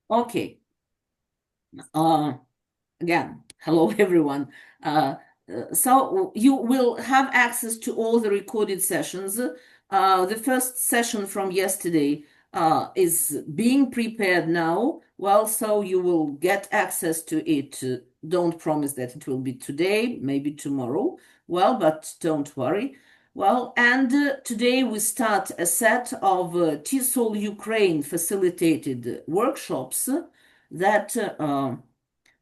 Okay. Again, hello everyone. So you will have access to all the recorded sessions. The first session from yesterday is being prepared now. Well, so you will get access to it. Don't promise that it will be today, maybe tomorrow. Well, but don't worry. Well, and today we start a set of TESOL-Ukraine facilitated workshops that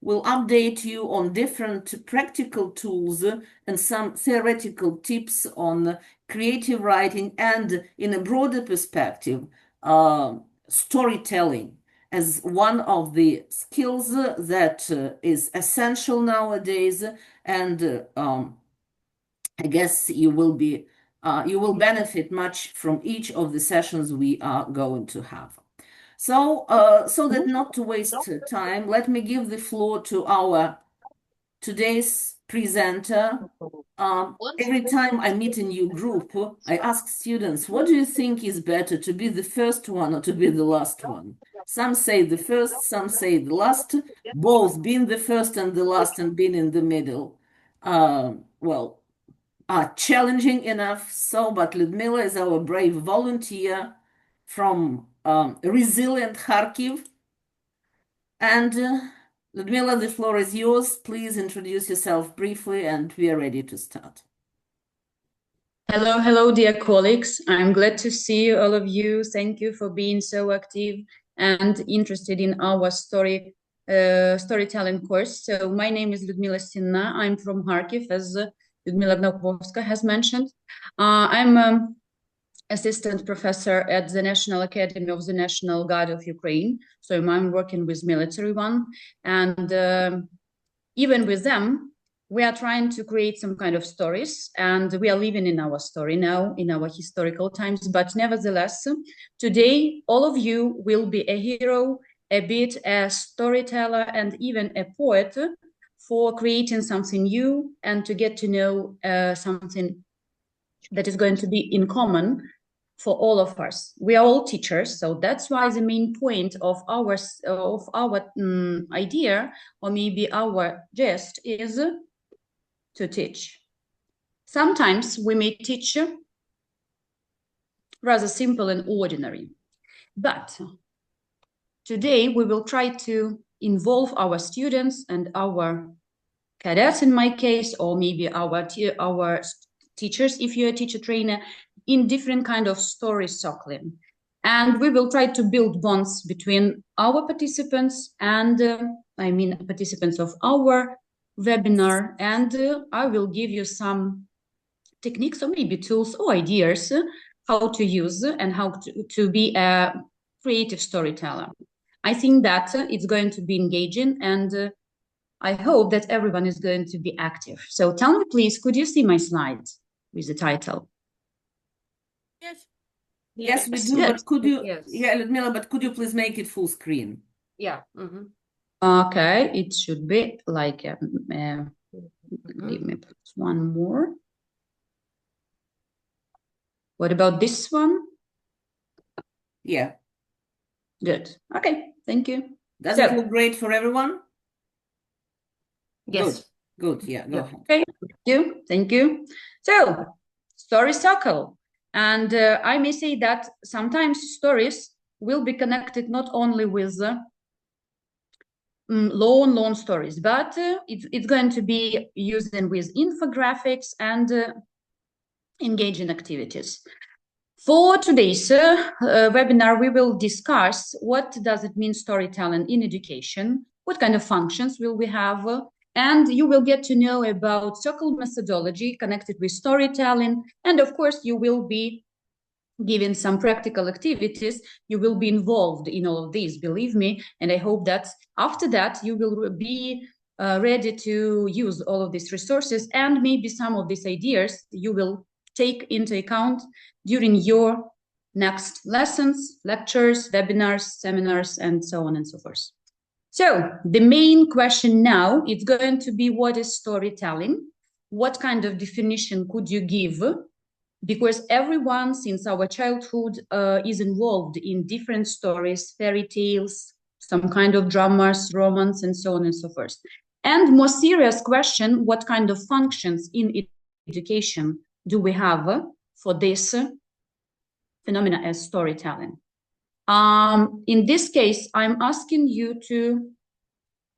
will update you on different practical tools and some theoretical tips on creative writing and, in a broader perspective, storytelling as one of the skills that is essential nowadays. And I guess you will benefit much from each of the sessions we are going to have. So that not to waste time, let me give the floor to our today's presenter. Every time I meet a new group, I ask students, what do you think is better, to be the first one or to be the last one? Some say the first, some say the last. Both being the first and the last and being in the middle, well, are challenging enough. So, but Liudmyla is our brave volunteer from resilient Kharkiv. And Liudmyla, the floor is yours. Please introduce yourself briefly, and we are ready to start. Hello, dear colleagues. I'm glad to see all of you. Thank you for being so active and interested in our storytelling course. So my name is Liudmyla Sinna. I'm from Kharkiv, as Liudmyla has mentioned. I'm assistant professor at the National Academy of the National Guard of Ukraine. So I'm working with military one. And even with them, we are trying to create some kind of stories, and we are living in our story now, in our historical times. But nevertheless, today, all of you will be a hero, a bit a storyteller, and even a poet for creating something new and to get to know something that is going to be in common for all of us. We are all teachers, so that's why the main point of our idea, or maybe our gist, is to teach. Sometimes we may teach rather simple and ordinary, but today we will try to involve our students and our cadets, in my case, or maybe our teachers, if you're a teacher trainer, in different kind of story circling. And we will try to build bonds between our participants and participants of our webinar. And I will give you some techniques or maybe tools or ideas how to use and how to be a creative storyteller. I think that it's going to be engaging, and I hope that everyone is going to be active. So tell me, please, could you see my slides with the title? Yes. Yes, we do, but could you, yeah, Liudmyla, but could you please make it full screen? Yeah. Okay, it should be like, give me one more. What about this one? Yeah. Good. Okay, thank you. Does it look great for everyone? Yes. Good. Yeah, go ahead. Okay, thank you. So, story circle. And I may say that sometimes stories will be connected not only with long stories, but it's going to be using with infographics and engaging activities. For today's webinar, we will discuss what does it mean storytelling in education, what kind of functions will we have, and you will get to know about circle methodology connected with storytelling. And of course, you will be given some practical activities. You will be involved in all of these, believe me. And I hope that after that, you will be ready to use all of these resources, and maybe some of these ideas you will take into account during your next lessons, lectures, webinars, seminars, and so on and so forth. So the main question now is going to be, what is storytelling? What kind of definition could you give? Because everyone since our childhood is involved in different stories, fairy tales, some kind of dramas, romance, and so on and so forth. And more serious question, what kind of functions in education do we have for this phenomena as storytelling? In this case, I'm asking you to,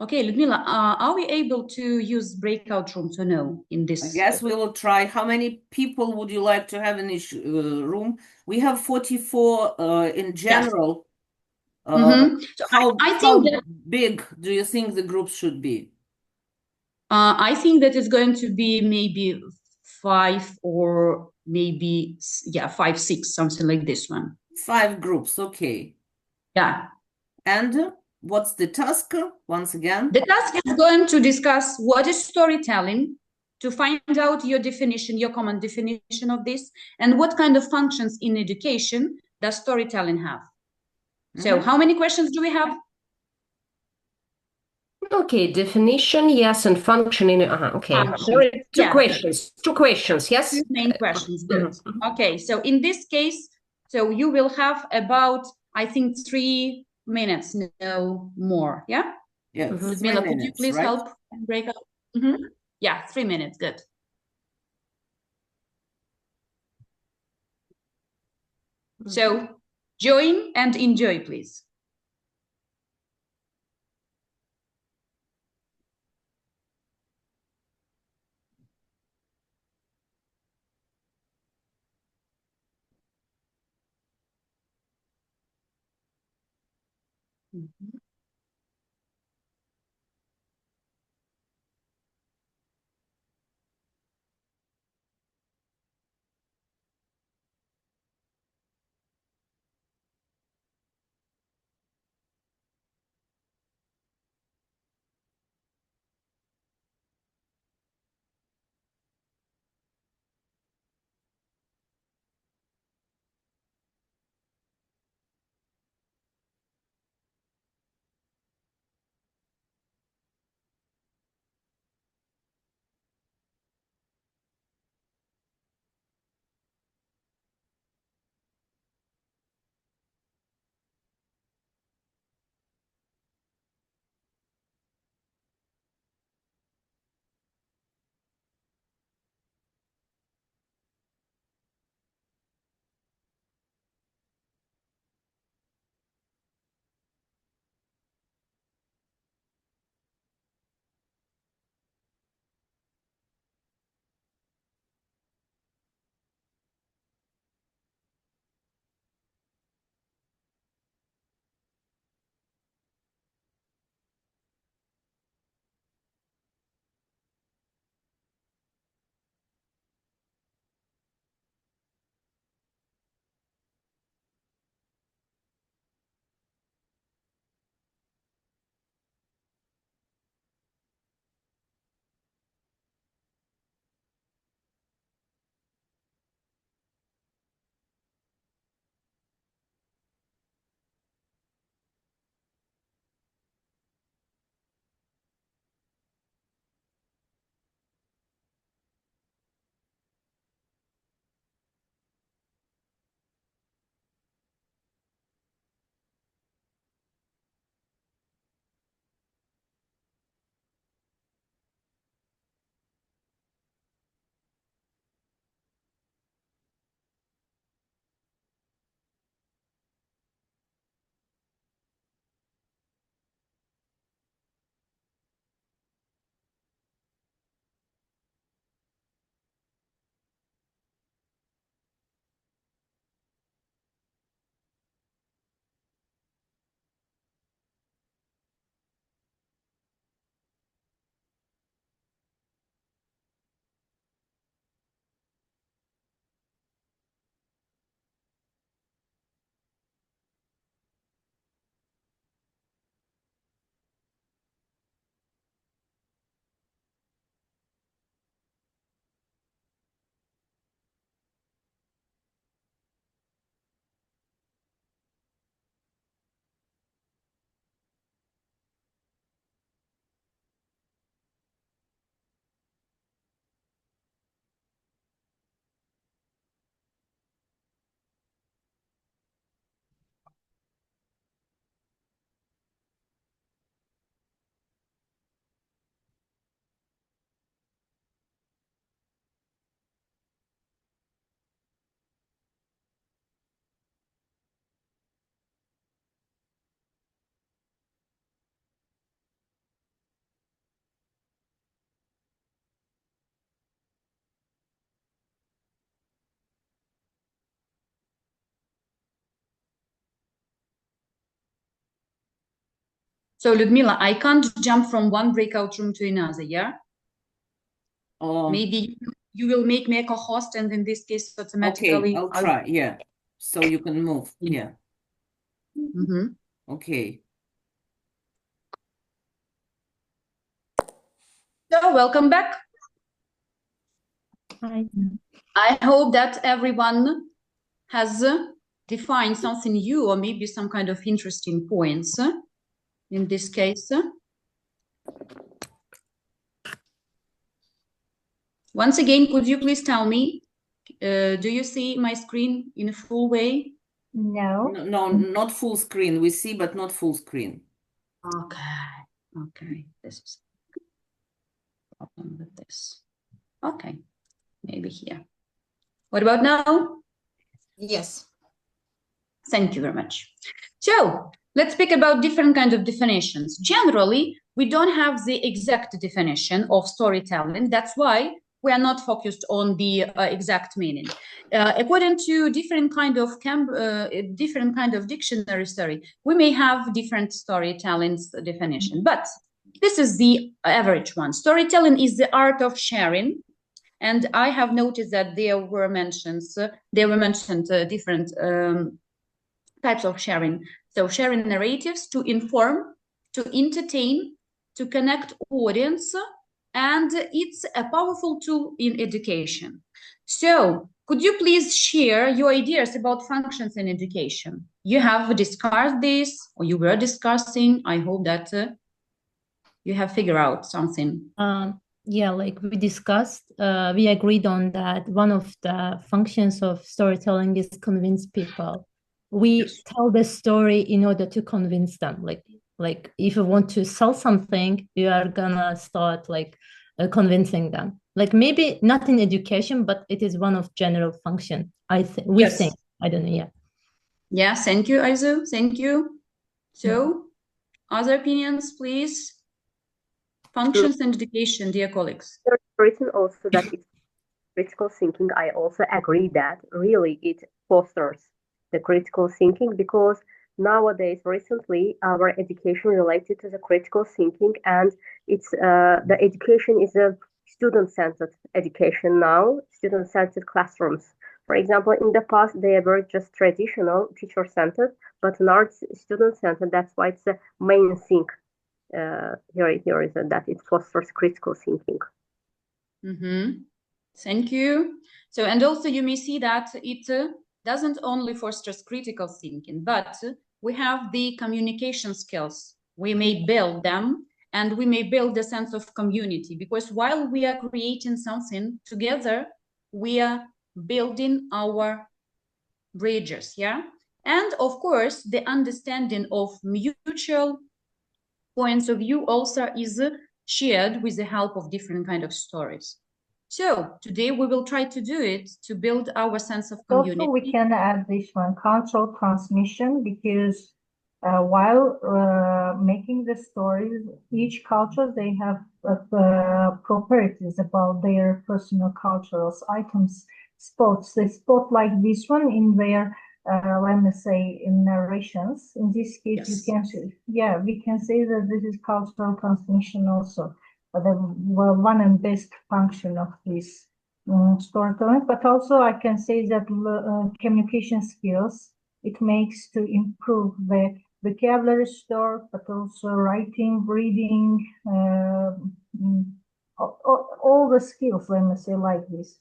okay, Liudmyla, are we able to use breakout rooms or no in this? I guess we will try. How many people would you like to have in each room? We have 44 in general. So How I think that big do you think the groups should be? I think that it's going to be maybe 5 or maybe 5, 6, something like this one. 5 groups, okay. Yeah. And what's the task once again? The task is going to discuss what is storytelling, to find out your definition, your common definition of this, and what kind of functions in education does storytelling have. So how many questions do we have? Okay, definition, yes, and functioning. Okay, Function. there are two Yeah. questions. Two questions, yes? Two main questions. Good. Okay, so in this case, so you will have about, I think, 3 minutes, no more. Yeah? Yeah, Liudmyla, could you please right? help break up? Yeah, 3 minutes. Good. So join and enjoy, please. So Liudmyla, I can't jump from one breakout room to another, yeah? Maybe you will make me a co-host, and in this case, automatically. Okay, I'll try. Yeah, so you can move. Yeah. Mm-hmm. Okay. So welcome back. Hi. I hope that everyone has defined something new, or maybe some kind of interesting points in this case. Once again, could you please tell me, do you see my screen in a full way? No. No, not full screen. We see, but not full screen. Okay. This is a problem with this. Okay, maybe here. What about now? Yes. Thank you very much. So let's speak about different kinds of definitions. Generally, we don't have the exact definition of storytelling. That's why we are not focused on the exact meaning. According to different kind of dictionary, we may have different storytelling definition, but this is the average one. Storytelling is the art of sharing. And I have noticed that there were mentioned different types of sharing. So sharing narratives to inform, to entertain, to connect audience, and it's a powerful tool in education. So could you please share your ideas about functions in education? You have discussed this, or you were discussing. I hope that you have figured out something. Yeah, like we discussed, we agreed on that one of the functions of storytelling is convince people. We tell the story in order to convince them. Like if you want to sell something, you are gonna start convincing them. Like maybe not in education, but it is one of general function. We think. I don't know. Yeah. Yeah. Thank you, Aizu. Thank you. So, other opinions, please. Functions in education, dear colleagues. There's written also that it's critical thinking. I also agree that really it fosters the critical thinking, because nowadays, recently, our education related to the critical thinking, and it's the education is a student-centered education now, student-centered classrooms. For example, in the past, they were just traditional teacher-centered, but now it's student-centered. That's why it's the main thing. Here is that it fosters critical thinking. Thank you. So, and also you may see that it doesn't only fosters critical thinking, but we have the communication skills. We may build them, and we may build a sense of community, because while we are creating something together, we are building our bridges, yeah? And of course, the understanding of mutual points of view also is shared with the help of different kind of stories. So today we will try to do it to build our sense of community. Also, we can add this one, cultural transmission, because while making the stories, each culture, they have properties about their personal cultural items, spots. They spot like this one in their let me say, in narrations. In this case, you can see, we can say that this is cultural transmission also, the one and best function of this storytelling. But also, I can say that communication skills, it makes to improve the vocabulary store, but also writing, reading, all the skills, let me say, like this.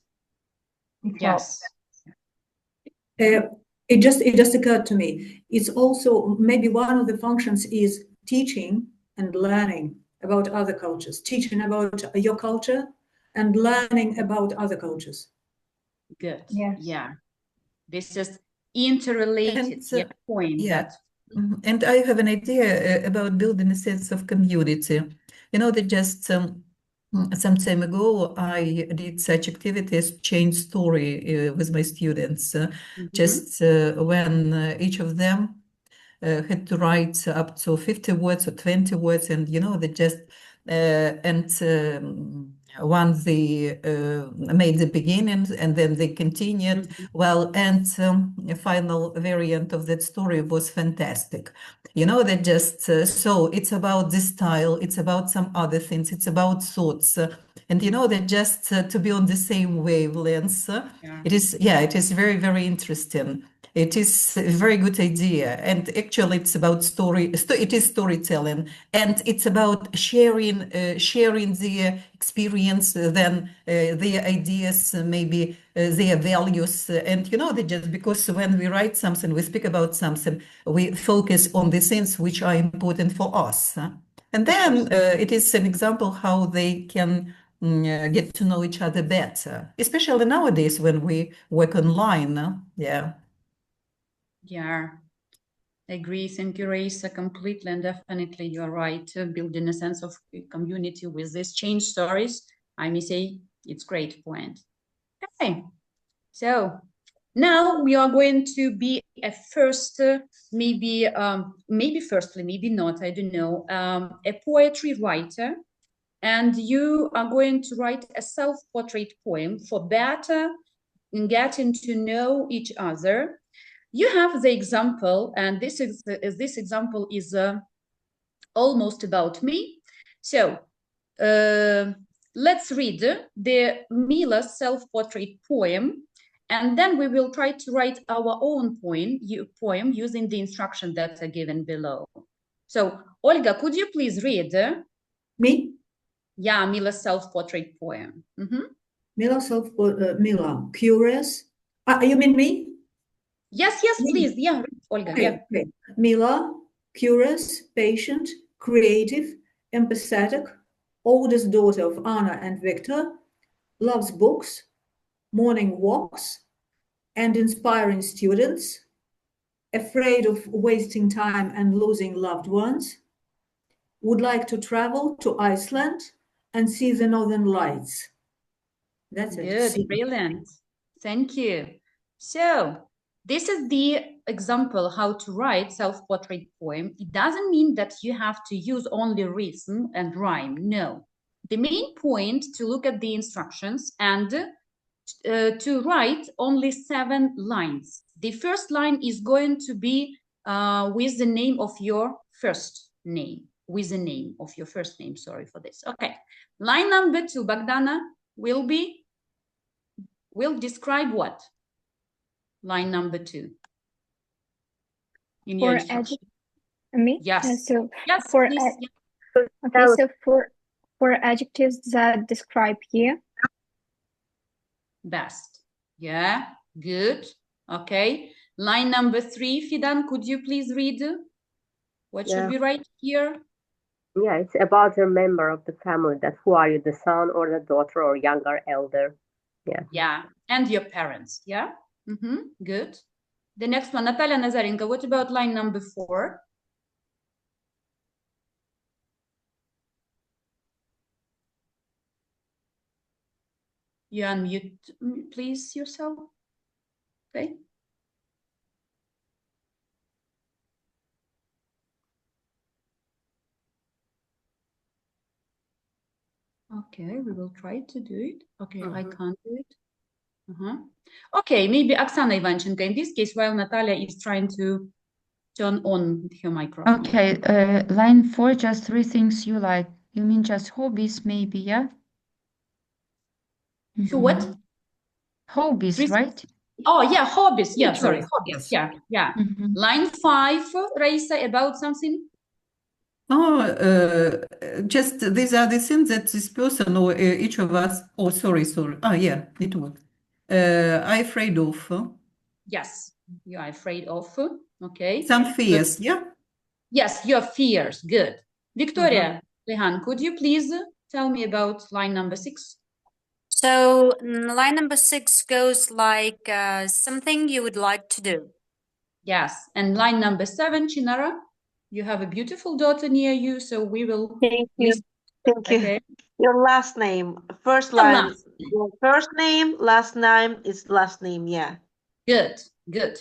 It just occurred to me. It's also maybe one of the functions is teaching and learning about other cultures, teaching about your culture and learning about other cultures. Good. Yeah. This is interrelated point. And I have an idea about building a sense of community. You know, that just some time ago, I did such activities, change story with my students, just when each of them had to write up to 50 words or 20 words, and, you know, they just, once they made the beginnings and then they continued. Well, and the final variant of that story was fantastic. You know, that just so it's about the style, it's about some other things, it's about thoughts, and you know that just to be on the same wavelength. It is very, very interesting. It is a very good idea, and actually, it's about it is storytelling, and it's about sharing the experience, then their ideas, maybe their values, and you know that just because when we write something, we speak about something, we focus on the things which are important for us, and then it is an example how they can get to know each other better, especially nowadays when we work online. Yeah. Yeah, I agree. Thank you, Raisa, completely and definitely. You're right. Building a sense of community with these change stories, I may say it's great point. Okay, so now we are going to be a first, maybe firstly, maybe not, I don't know, a poetry writer, and you are going to write a self-portrait poem for better getting to know each other. You have the example, and this example is almost about me. So let's read the Mila self-portrait poem, and then we will try to write our own poem using the instructions that are given below. So, Olga, could you please read? Me? Yeah, Mila's self-portrait poem. Mila, curious. You mean me? Yes, please. Yeah, Olga. Okay, yeah. okay. Mila, curious, patient, creative, empathetic, oldest daughter of Anna and Victor, loves books, morning walks, and inspiring students, afraid of wasting time and losing loved ones, would like to travel to Iceland and see the northern lights. That's it. Good, brilliant. Thank you. So this is the example how to write self-portrait poem. It doesn't mean that you have to use only rhythm and rhyme. No. The main point to look at the instructions and to write only 7 lines. The first line is going to be with the name of your first name, with the name of your first name. Sorry for this. Okay. Line number 2, Bogdana, will describe what? Line number 2. In your instruction. Me? Yes. So yes, for please. okay, so for adjectives that describe you. Best. Yeah, good. Okay. Line number 3, Fidan, could you please read? What should we write here? Yeah, it's about a member of the family. That who are you, the son or the daughter or younger, elder? Yeah. Yeah, and your parents. Yeah. Good. The next one, Natalia Nazarenko. What about line number 4? You unmute, please, yourself. Okay. Okay, we will try to do it. Okay, I can't do it. Okay, maybe Oksana Ivanchenko. In this case, while Natalia is trying to turn on her microphone. Okay, line 4, just 3 things you like. You mean just hobbies, maybe, yeah? What? Hobbies, right? Oh, yeah, hobbies. Yeah, Interests, sorry, hobbies. yes. Yeah. Line 5, Raisa, about something? Oh, just these are the things that this person or each of us. Oh, sorry. Ah, yeah, it was. I'm afraid of. Yes, you are afraid of. Okay. Some fears, yeah? Yes, your fears. Good. Victoria Lehan, could you please tell me about line number 6? So line number 6 goes like something you would like to do. Yes. And line number 7, Chinara, you have a beautiful daughter near you, so we will. Thank you. Thank you. Okay. Your last name, first line, your first name, last name is last name. Yeah. Good.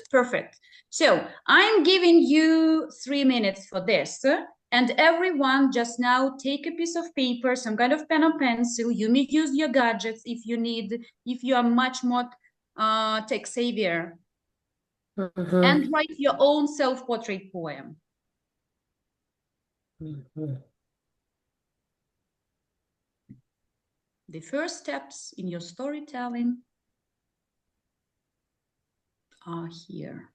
Perfect. So I'm giving you 3 minutes for this, And everyone just now take a piece of paper, some kind of pen or pencil. You may use your gadgets if you need, if you are much more tech savior. And write your own self-portrait poem. The first steps in your storytelling are here.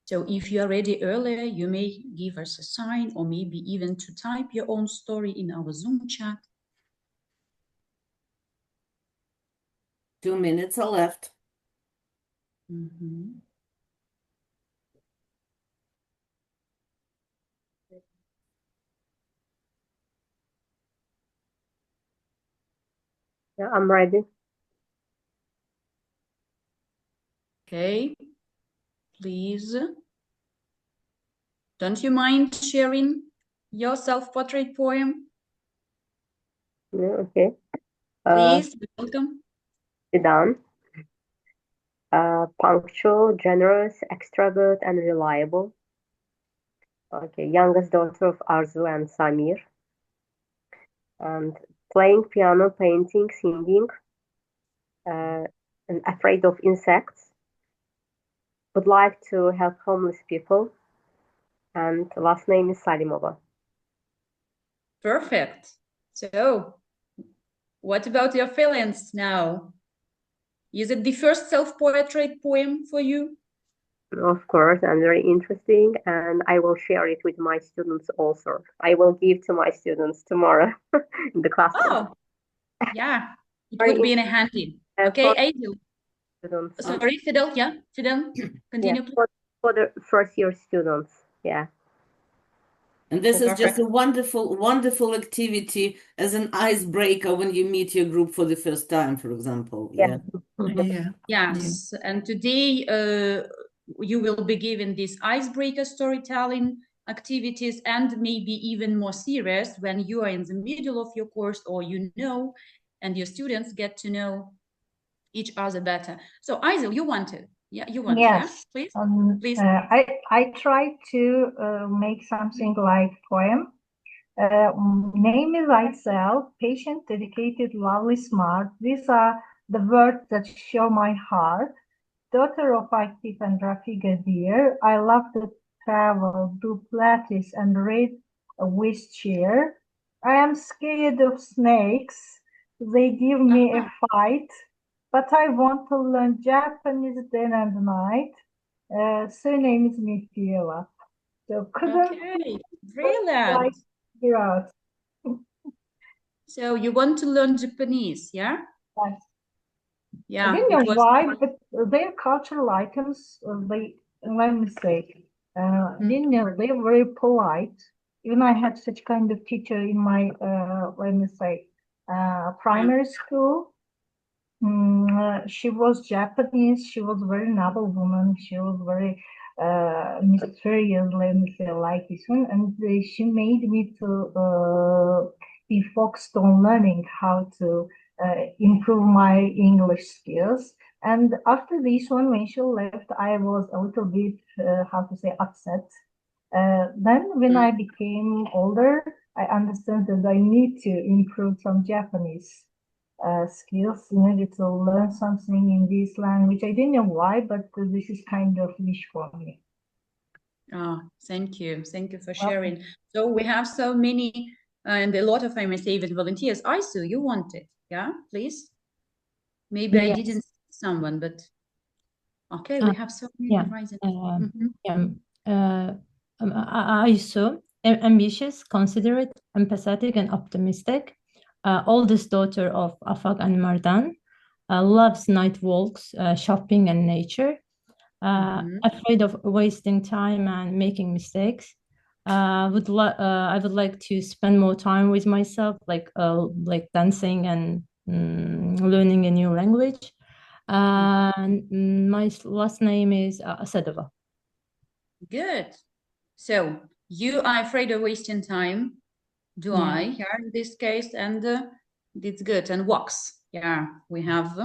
So if you are ready earlier, you may give us a sign or maybe even to type your own story in our Zoom chat. 2 minutes are left. Yeah, I'm ready. Okay, please. Don't you mind sharing your self-portrait poem? Yeah, okay. Please, welcome. Dan. Punctual, generous, extrovert, and reliable. Okay, youngest daughter of Arzu and Samir. And playing piano, painting, singing, and afraid of insects. Would like to help homeless people. And last name is Salimova. Perfect. So, what about your feelings now? Is it the first self-portrait poem for you? Of course, and very interesting, and I will share it with my students also. I will give to my students tomorrow in the classroom. Oh, yeah, it would be in a handy. Okay, Aidil. Sorry, Fidel, yeah, Fidel, continue, please. For the first year students, yeah. And this is just a wonderful, wonderful activity as an icebreaker when you meet your group for the first time, for example. Yeah. Yes, and today you will be given these icebreaker storytelling activities, and maybe even more serious when you are in the middle of your course, or and your students get to know each other better. So Aidil, you wanted, you want, yes, please, please. I tried to make something like poem. Name is itself, patient, dedicated, lovely, smart. These are the words that show my heart. Daughter of active and Rafika dear, I love to travel, do Pilates and read with cheer. I am scared of snakes. They give me a fight, but I want to learn Japanese day and night. Surname is Mifiela. So okay, brilliant. Out. So you want to learn Japanese, yeah? Yes. Yeah. I didn't know why, but their cultural items, let me say, didn't know they're very polite. Even I had such kind of teacher in my, let me say, primary school. She was Japanese. She was a very noble woman. She was very mysterious, let me say, like this one. And she made me to be focused on learning how to improve my English skills. And after this one, when she left, I was a little bit, how to say, upset. Then when I became older, I understood that I need to improve some Japanese skills in order to learn something in this language. I didn't know why, but this is kind of wish for me. Oh, thank you. Thank you for sharing. So we have so many and a lot of MSA volunteers. Aisu, you want it? Yeah, please. Maybe I didn't see someone, but okay, we have so many rising. Aisu, ambitious, considerate, empathetic, and optimistic. Oldest daughter of Afag and Mardan. Loves night walks, shopping, and nature. Afraid of wasting time and making mistakes. I would like to spend more time with myself, like dancing and learning a new language. And my last name is Asadova. Good. So you are afraid of wasting time. Do I here in this case? And it's good. And walks. Yeah, we have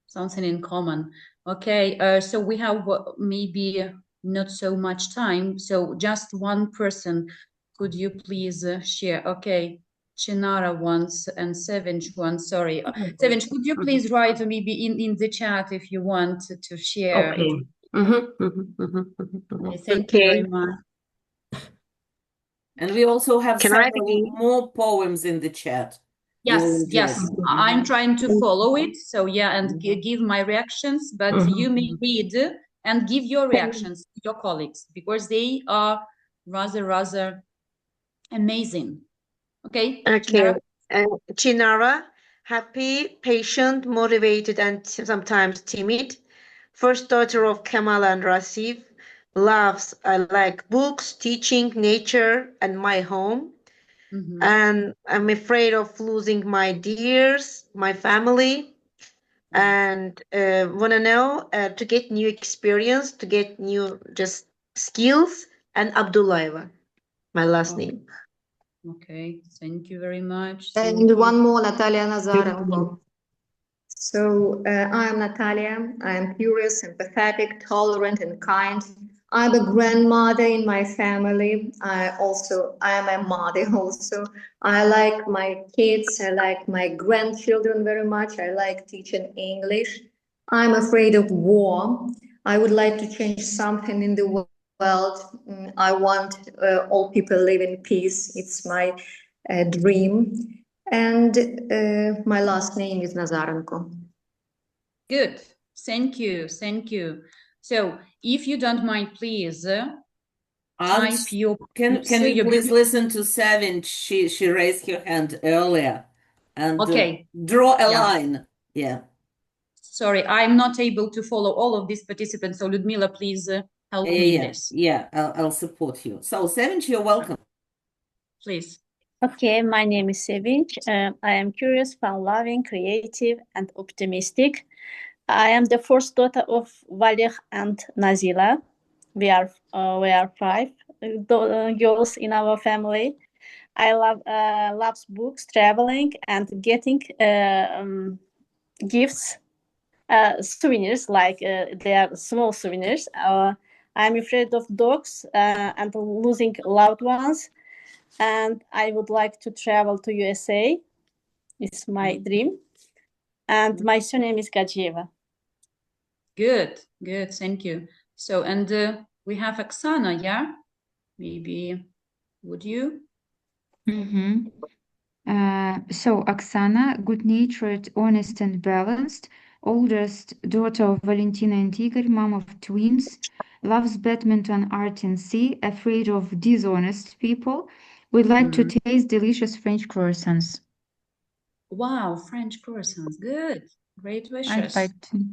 something in common. Okay. So we have maybe not so much time. So just one person. Could you please share? Okay. Chinara wants and Sevinch wants. Sorry, Sevinch, could you please write maybe in the chat if you want to share? Okay. Thank you very much. And we also have Can I several begin? more poems in the chat. Yes, yes, I'm trying to follow it. So yeah, and give my reactions, but you may read and give your reactions to your colleagues because they are rather amazing. Okay. Okay. Chinara, happy, patient, motivated, and sometimes timid. First daughter of Kemal and Rasif. Loves, I like books, teaching, nature, and my home. And I'm afraid of losing my dears, my family, and want to know to get new experience, to get new just skills, and Abdullaeva, my last name. Okay, thank you very much. And one more, Natalia Nazarenko. So I am Natalia. I am curious, empathetic, tolerant, and kind. I'm a grandmother in my family. I am a mother also. I like my kids. I like my grandchildren very much. I like teaching English. I'm afraid of war. I would like to change something in the world. I want all people live in peace. It's my dream. And my last name is Nazarenko. Good. Thank you. Thank you. So if you don't mind, please type your... Can you please listen to Savin? She raised her hand earlier. And draw a line. Yeah. Sorry, I'm not able to follow all of these participants. So Liudmyla, please help me in this. Yeah, I'll support you. So Sevinch, you're welcome. Please. Okay, my name is Sevinch. I am curious, fun-loving, creative, and optimistic. I am the first daughter of Valih and Nazila. We are 5 girls in our family. I loves books, traveling, and getting gifts, souvenirs, like they are small souvenirs. I'm afraid of dogs and losing loved ones. And I would like to travel to USA. It's my dream. And my surname is Gajieva. Good, good, thank you. So, and we have Oksana, yeah? Maybe, would you? So Oksana, good-natured, honest, and balanced, oldest daughter of Valentina and Igor, mom of twins, loves badminton, art, and sea, afraid of dishonest people, would like to taste delicious French croissants. Wow, French croissants, good, great wishes. I'd like to.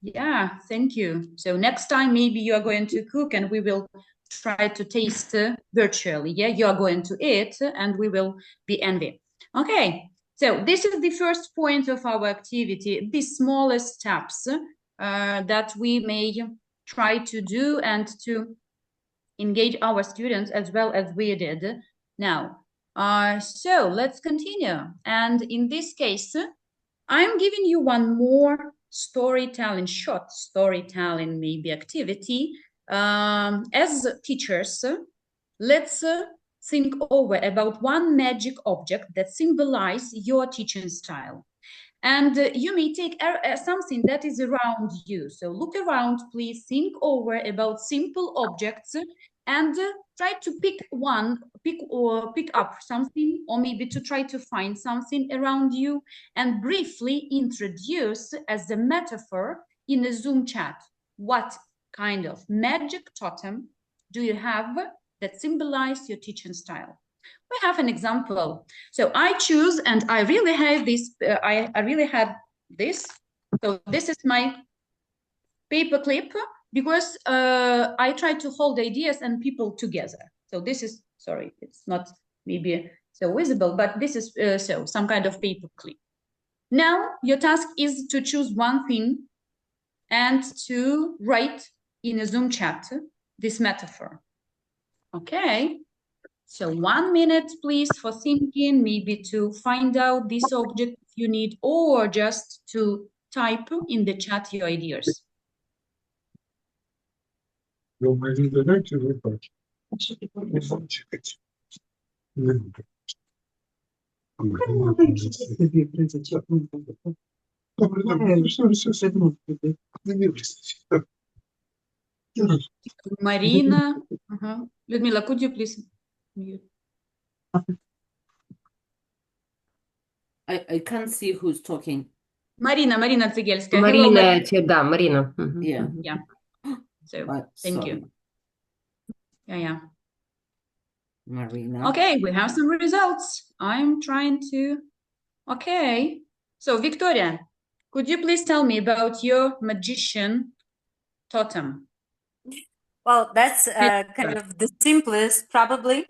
Yeah, thank you. So next time maybe you are going to cook and we will try to taste virtually. Yeah, you are going to eat and we will be envy. Okay, so this is the first point of our activity, the smallest steps that we may try to do and to engage our students as well as we did now. So let's continue. And in this case, I'm giving you one more storytelling, short storytelling maybe activity. As teachers, let's think over about one magic object that symbolizes your teaching style. And you may take something that is around you. So look around, please think over about simple objects and try to pick up something, or maybe to try to find something around you and briefly introduce as a metaphor in a Zoom chat. What kind of magic totem do you have that symbolize your teaching style? We have an example. So I choose, and I really have this, I really have this. So this is my paper clip, because I try to hold ideas and people together. So this is, sorry, it's not maybe so visible, but this is so some kind of paper clip. Now your task is to choose one thing and to write in a Zoom chat this metaphor. Okay, so 1 minute, please, for thinking, maybe to find out this object if you need, or just to type in the chat your ideas. Marina. Liudmyla, could you please mute? I can't see who's talking. Marina Tsigelskaya. Marina, да, Marina. Yeah. So thank you. Yeah. Marina. Okay, we have some results. I'm trying to. Okay. So Victoria, could you please tell me about your magician totem? Well, that's kind of the simplest, probably.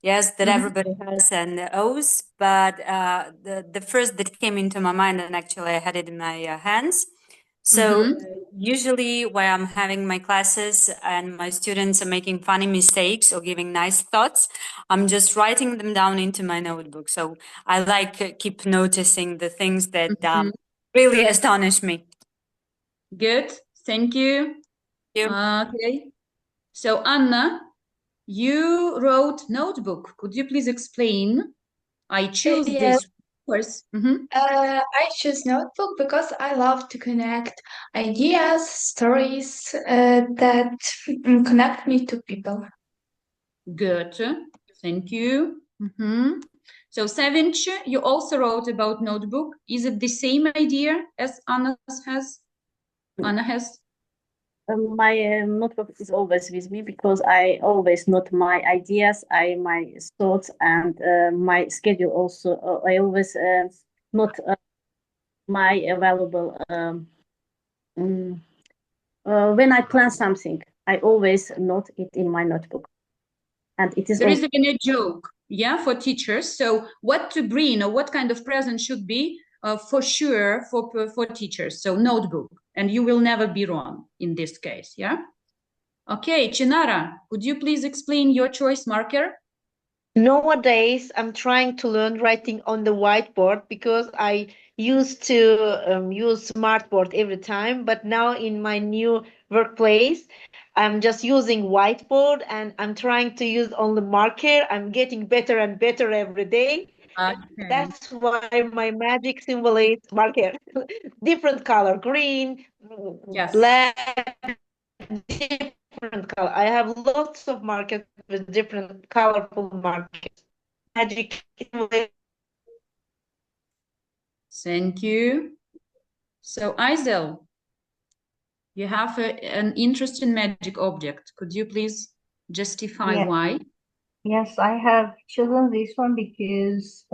Yes, that everybody has and knows. But the first that came into my mind, and actually I had it in my hands. So usually when I'm having my classes and my students are making funny mistakes or giving nice thoughts, I'm just writing them down into my notebook. So I like keep noticing the things that really astonish me. Good, thank you. Okay, so Anna, you wrote notebook. Could you please explain? I choose this course. I choose notebook because I love to connect ideas, stories that connect me to people. Good, thank you. So Sevinch, you also wrote about notebook. Is it the same idea as Anna has? Anna has? My notebook is always with me because I always note my ideas, my thoughts, and my schedule also. I always note my available when I plan something. I always note it in my notebook, and it is. There is even a joke, yeah, for teachers. So what to bring or what kind of present should be for sure for teachers. So notebook. And you will never be wrong in this case, yeah? Okay, Chinara, could you please explain your choice marker? Nowadays, I'm trying to learn writing on the whiteboard because I used to use smartboard every time, but now in my new workplace, I'm just using whiteboard and I'm trying to use only marker. I'm getting better and better every day. Okay. That's why my magic symbol is marker. Different color, green, black, different color. I have lots of markers with different colorful markers. Magic symbol. Thank you. So Isel, you have an interesting magic object. Could you please justify why? Yes, I have chosen this one because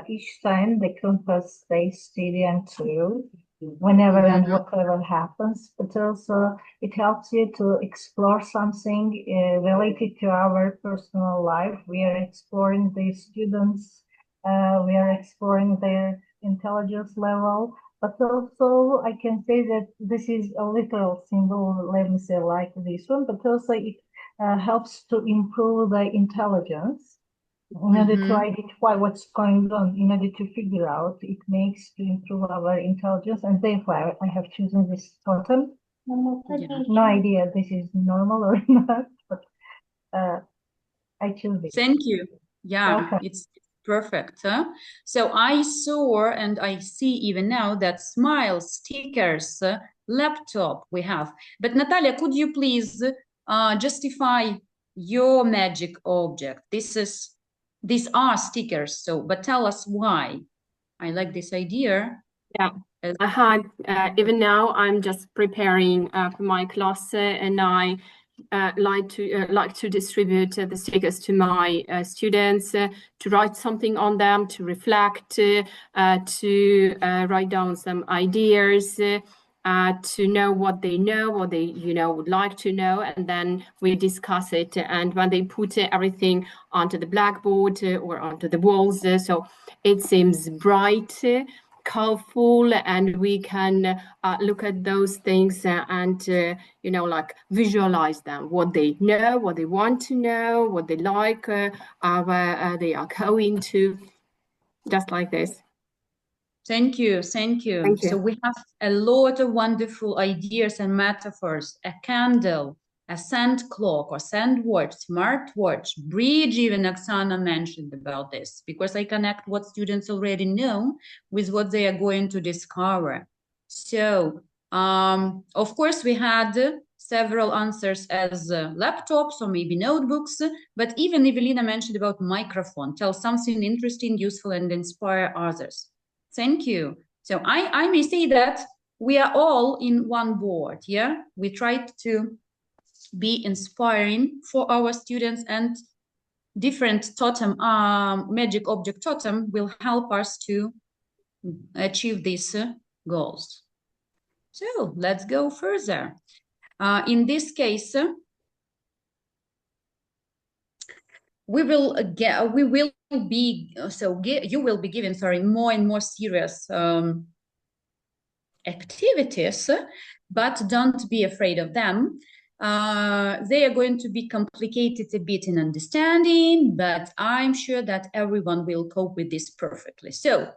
each time the compass stays steady and true whenever and whatever happens, but also it helps you to explore something related to our personal life. We are exploring the students, we are exploring their intelligence level, but also I can say that this is a literal symbol, let me say like this one, but also it helps to improve the intelligence in order to identify what's going on, in order to figure out. It makes to improve our intelligence, and therefore I have chosen this totem. No idea this is normal or not, but I choose it. Thank you. Yeah, it's perfect. So I saw and I see even now that smiles, stickers, laptop we have. But Natalia, could you please justify your magic object. These are stickers, so, but tell us why. I like this idea. Yeah, I had, even now I'm just preparing for my class, and I like to distribute the stickers to my students, to write something on them, to reflect, to write down some ideas, to know what they know, what they would like to know, and then we discuss it. And when they put everything onto the blackboard or onto the walls, so it seems bright, colorful, and we can look at those things and like visualize them, what they know, what they want to know, what they like, where they are going to, just like this. Thank you, thank you. Thank you. So we have a lot of wonderful ideas and metaphors: a candle, a sand clock or sand watch, smartwatch, bridge. Even Oksana mentioned about this, because I connect what students already know with what they are going to discover. So, of course, we had several answers as laptops or maybe notebooks, but even Evelina mentioned about microphone. Tell something interesting, useful, and inspire others. Thank you. So I may say that we are all in one board, yeah? We tried to be inspiring for our students, and different totem, magic object totem will help us to achieve these goals. So let's go further. In this case, you will be given more and more serious activities, but don't be afraid of them. They are going to be complicated a bit in understanding, but I'm sure that everyone will cope with this perfectly. So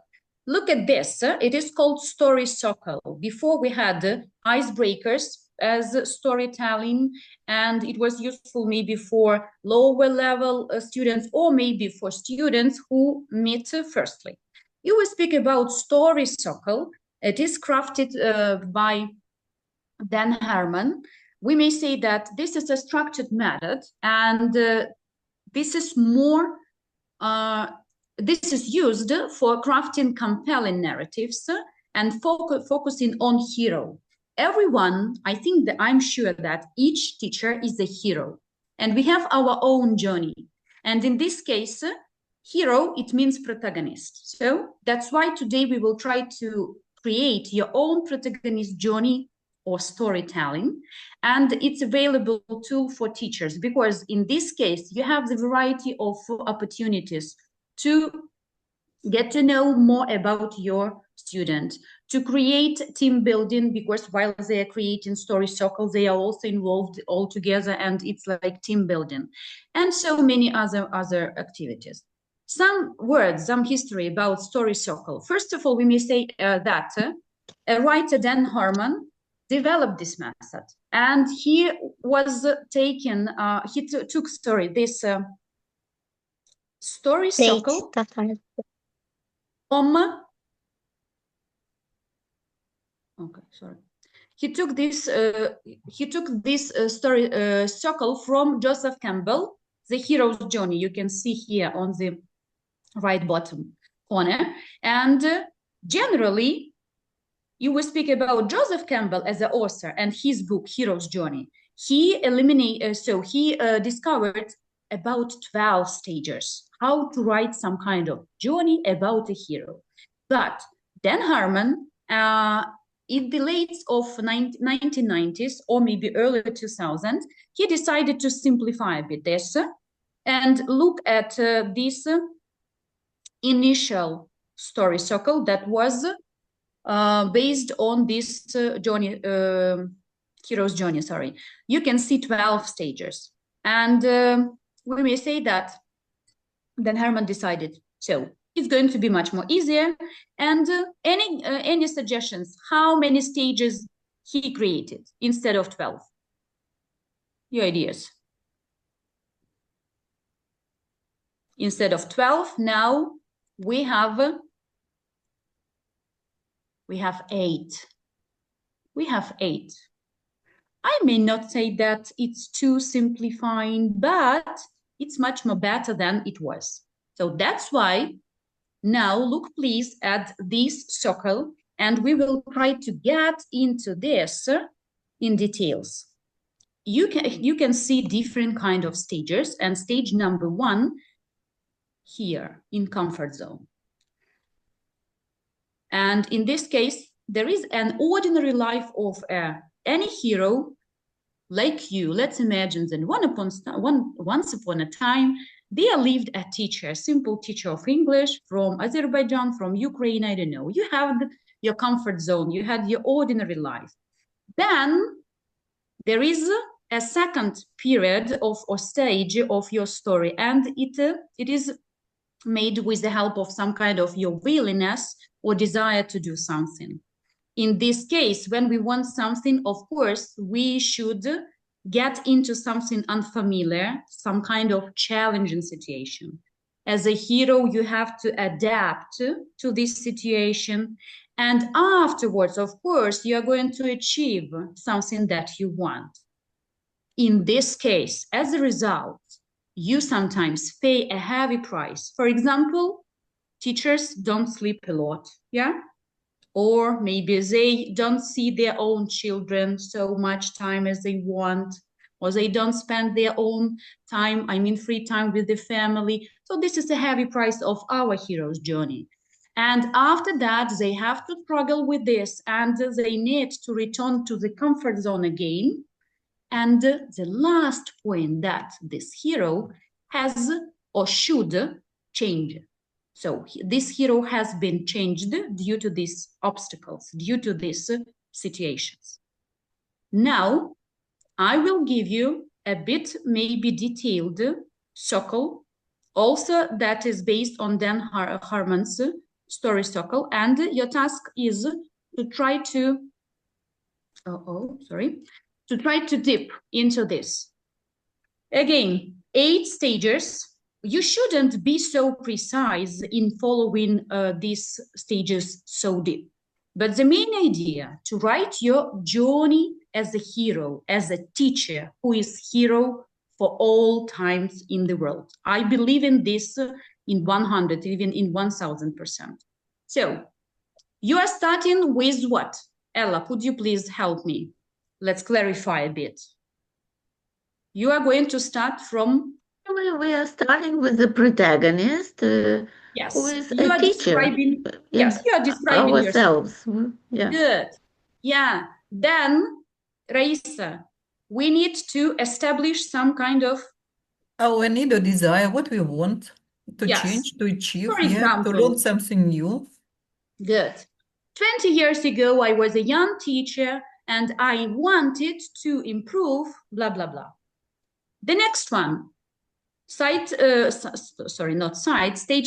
look at this. It is called story circle. Before we had icebreakers as storytelling, and it was useful maybe for lower level students, or maybe for students who meet firstly. You will speak about story circle. It is crafted by Dan Harmon. We may say that this is a structured method, and this is more this is used for crafting compelling narratives and focusing on hero. Everyone, I think that I'm sure that each teacher is a hero, and we have our own journey. And in this case, hero, it means protagonist. So that's why today we will try to create your own protagonist journey or storytelling, and it's available tool for teachers, because in this case you have the variety of opportunities to get to know more about your student, to create team building, because while they are creating story circles, they are also involved all together, and it's like team building, and so many other activities. Some words, some history about story circle. First of all, we may say that a writer, Dan Harmon, developed this method, and he was taken, took this story circle from, okay, sorry. He took this story circle from Joseph Campbell, The Hero's Journey. You can see here on the right bottom corner, and generally you will speak about Joseph Campbell as the author and his book, Hero's Journey. He discovered about 12 stages, how to write some kind of journey about a hero. But Dan Harmon, in the late of 1990s or maybe early 2000s, he decided to simplify a bit this and look at this initial story circle that was based on this hero's journey, sorry. You can see 12 stages. And we may say that Dan Harmon decided, so it's going to be much more easier. And any suggestions, how many stages he created instead of 12? Your ideas? Instead of 12, now we have 8. We have 8. I may not say that it's too simplifying, but it's much more better than it was. So that's why now look please at this circle, and we will try to get into this in details. You can see different kind of stages, and stage number 1 here in comfort zone. And in this case, there is an ordinary life of any hero like you. Let's imagine that once upon a time, there lived a teacher, a simple teacher of English from Azerbaijan, from Ukraine, I don't know. You have your comfort zone, you had your ordinary life. Then there is a second period or stage of your story, and it is made with the help of some kind of your willingness or desire to do something. In this case, when we want something, of course, we should get into something unfamiliar, some kind of challenging situation. As a hero, you have to adapt to this situation. And afterwards, of course, you are going to achieve something that you want. In this case, as a result, you sometimes pay a heavy price. For example, teachers don't sleep a lot, yeah? Or maybe they don't see their own children so much time as they want, or they don't spend their own time, free time with the family. So this is a heavy price of our hero's journey. And after that, they have to struggle with this, and they need to return to the comfort zone again. And the last point that this hero has or should change. So this hero has been changed due to these obstacles, due to these situations. Now, I will give you a bit maybe detailed circle, also that is based on Dan Harmon's story circle, and your task is to try to, to try to dip into this. Again, 8 stages. You shouldn't be so precise in following these stages so deep. But the main idea to write your journey as a hero, as a teacher who is hero for all times in the world. I believe in this in 100, even in 1000%. So you are starting with what? Ella, could you please help me? Let's clarify a bit. You are going to start from... We are starting with the protagonist, yes, who is you a are teacher. Yes, you are describing ourselves. Yeah. Good. Yeah. Then, Raisa, we need to establish some kind of... Our need or desire, what we want to yes. change, to achieve, For example, to learn something new. Good. 20 years ago, I was a young teacher and I wanted to improve, blah, blah, blah. The next one, stage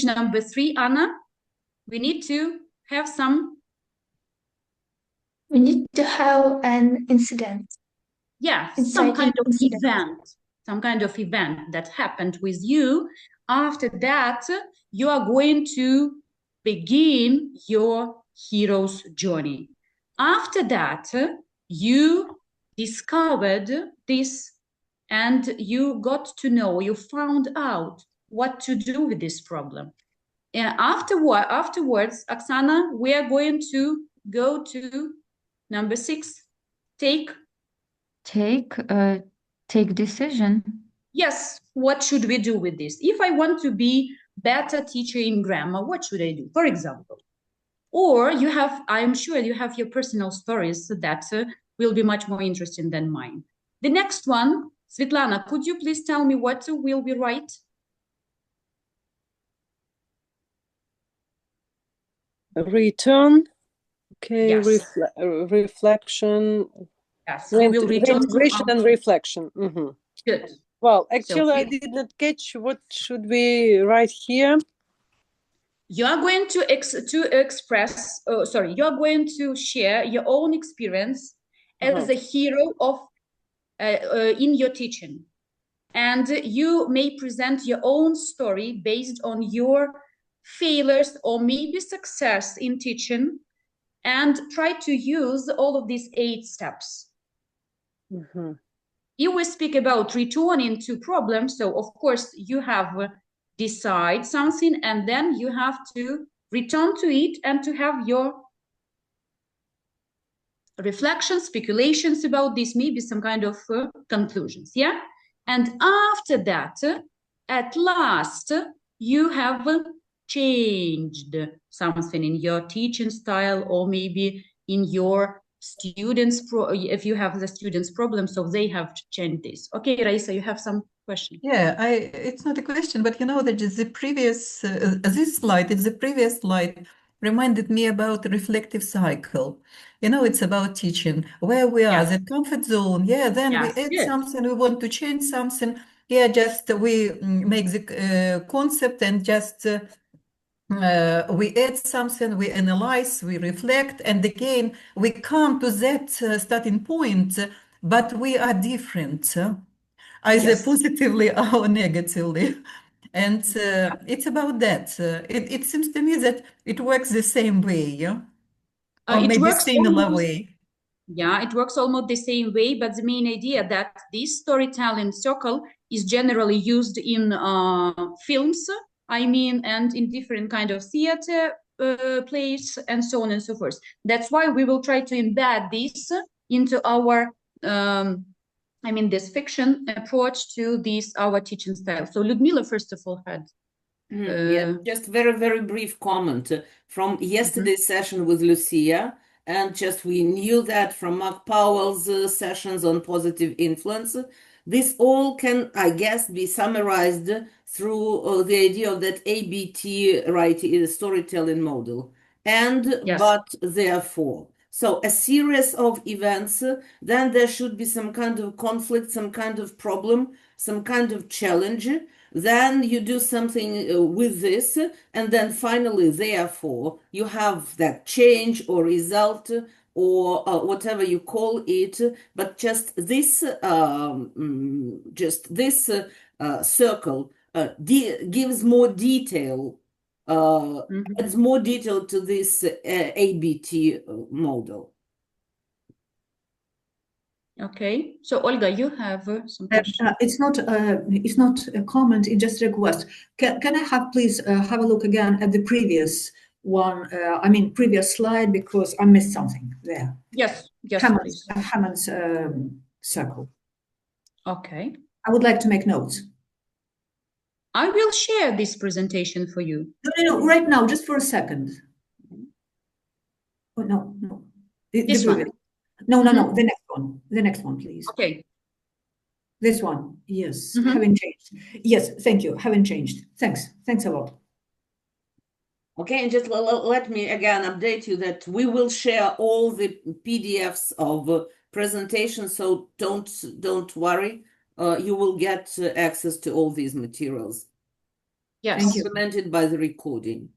number 3, Anna. We need to have some... We need to have an incident. Yeah, some kind of event. Some kind of event that happened with you. After that, you are going to begin your hero's journey. After that, you discovered this and you got to know, you found out what to do with this problem. And afterwards, Oksana, we are going to go to number 6. Take decision. Yes, what should we do with this? If I want to be better teacher in grammar, what should I do? For example, or you have, I'm sure you have your personal stories that will be much more interesting than mine. The next one, Svetlana, could you please tell me what will we write? Return, okay, yes. reflection. Yes, we will return integration and reflection. Mm-hmm. Good. Well, actually, I did not catch what should we write here. You are going to express, you are going to share your own experience as a hero of in your teaching. And you may present your own story based on your failures or maybe success in teaching, and try to use all of these 8 steps. If we speak about returning to problems, so of course you have decide something and then you have to return to it and to have your reflections, speculations about this, maybe some kind of conclusions, yeah? And after that, at last, you have changed something in your teaching style or maybe in your students, if you have the students' problems, so they have changed this. Okay, Raisa, you have some question? Yeah, it's not a question, but you know that the previous, this slide, it's the previous slide, reminded me about the reflective cycle. You know, it's about teaching where we are, the comfort zone. Yeah, then we add something, we want to change something. Yeah, just we make the concept and just we add something, we analyze, we reflect, and again, we come to that starting point, but we are different, either positively or negatively. And it's about that. It seems to me that it works the same way, yeah? Or It maybe works similar almost, way. yeah, it works almost the same way, but the main idea that this storytelling circle is generally used in films, I mean, and in different kind of theater plays and so on and so forth. That's why we will try to embed this into our, I mean, this fiction approach to this, our teaching style. So Liudmyla, first of all, had yeah, just very brief comment from yesterday's session with Lucia, and just we knew that from Mark Powell's sessions on positive influence. This all can, I guess, be summarized through the idea of that ABT, right, is a storytelling model, and but therefore. So a series of events, then there should be some kind of conflict, some kind of problem, some kind of challenge. Then you do something with this, and then finally, therefore, you have that change or result or whatever you call it. But just this circle gives more detail, adds more detail to this ABT model. Okay, so Olga, you have some questions. It's not a comment, it's just a request. Can I have please have a look again at the previous one? I mean previous slide, because I missed something there. Yes, please. Hammond's circle. Okay. I would like to make notes. I will share this presentation for you. No, right now, just for a second. Oh, no. This one. No, the next one, please. Okay. This one, yes, haven't changed. Yes, thank you, haven't changed. Thanks a lot. Okay, and just let me again update you that we will share all the PDFs of presentations, so don't worry. You will get access to all these materials. Yes, complemented by the recording.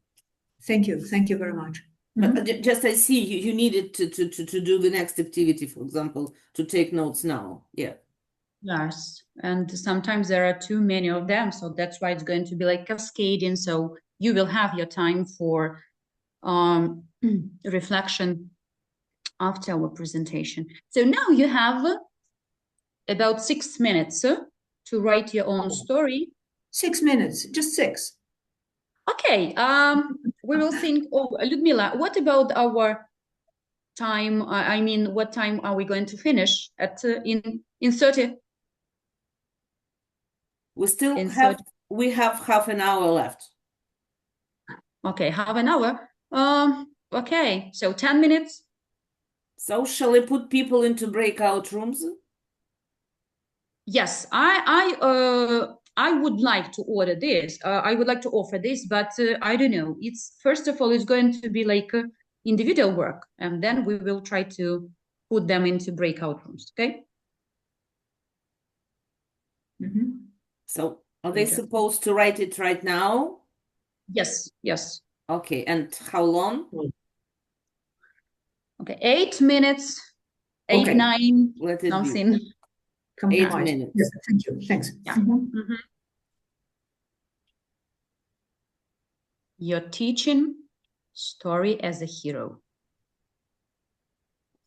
Thank you very much. But just I see you needed to do the next activity, for example, to take notes now. Yeah. Yes, and sometimes there are too many of them, so that's why it's going to be like cascading. So you will have your time for reflection after our presentation. So now you have about 6 minutes to write your own story. 6 minutes, just 6. Okay, we will think. Oh, Liudmyla, what about our time? I mean, what time are we going to finish at in 30? We still have half an hour left. Okay, half an hour. Okay, so 10 minutes. So shall I put people into breakout rooms? Yes, I would like to order this. I would like to offer this, but I don't know. It's first of all, it's going to be like individual work, and then we will try to put them into breakout rooms. Okay. So are they supposed to write it right now? Yes. Okay, and how long? Okay, 8 minutes, 8, 9, let it something. be. 8 minutes. Yes, thank you. Thanks. Yeah. You're teaching story as a hero.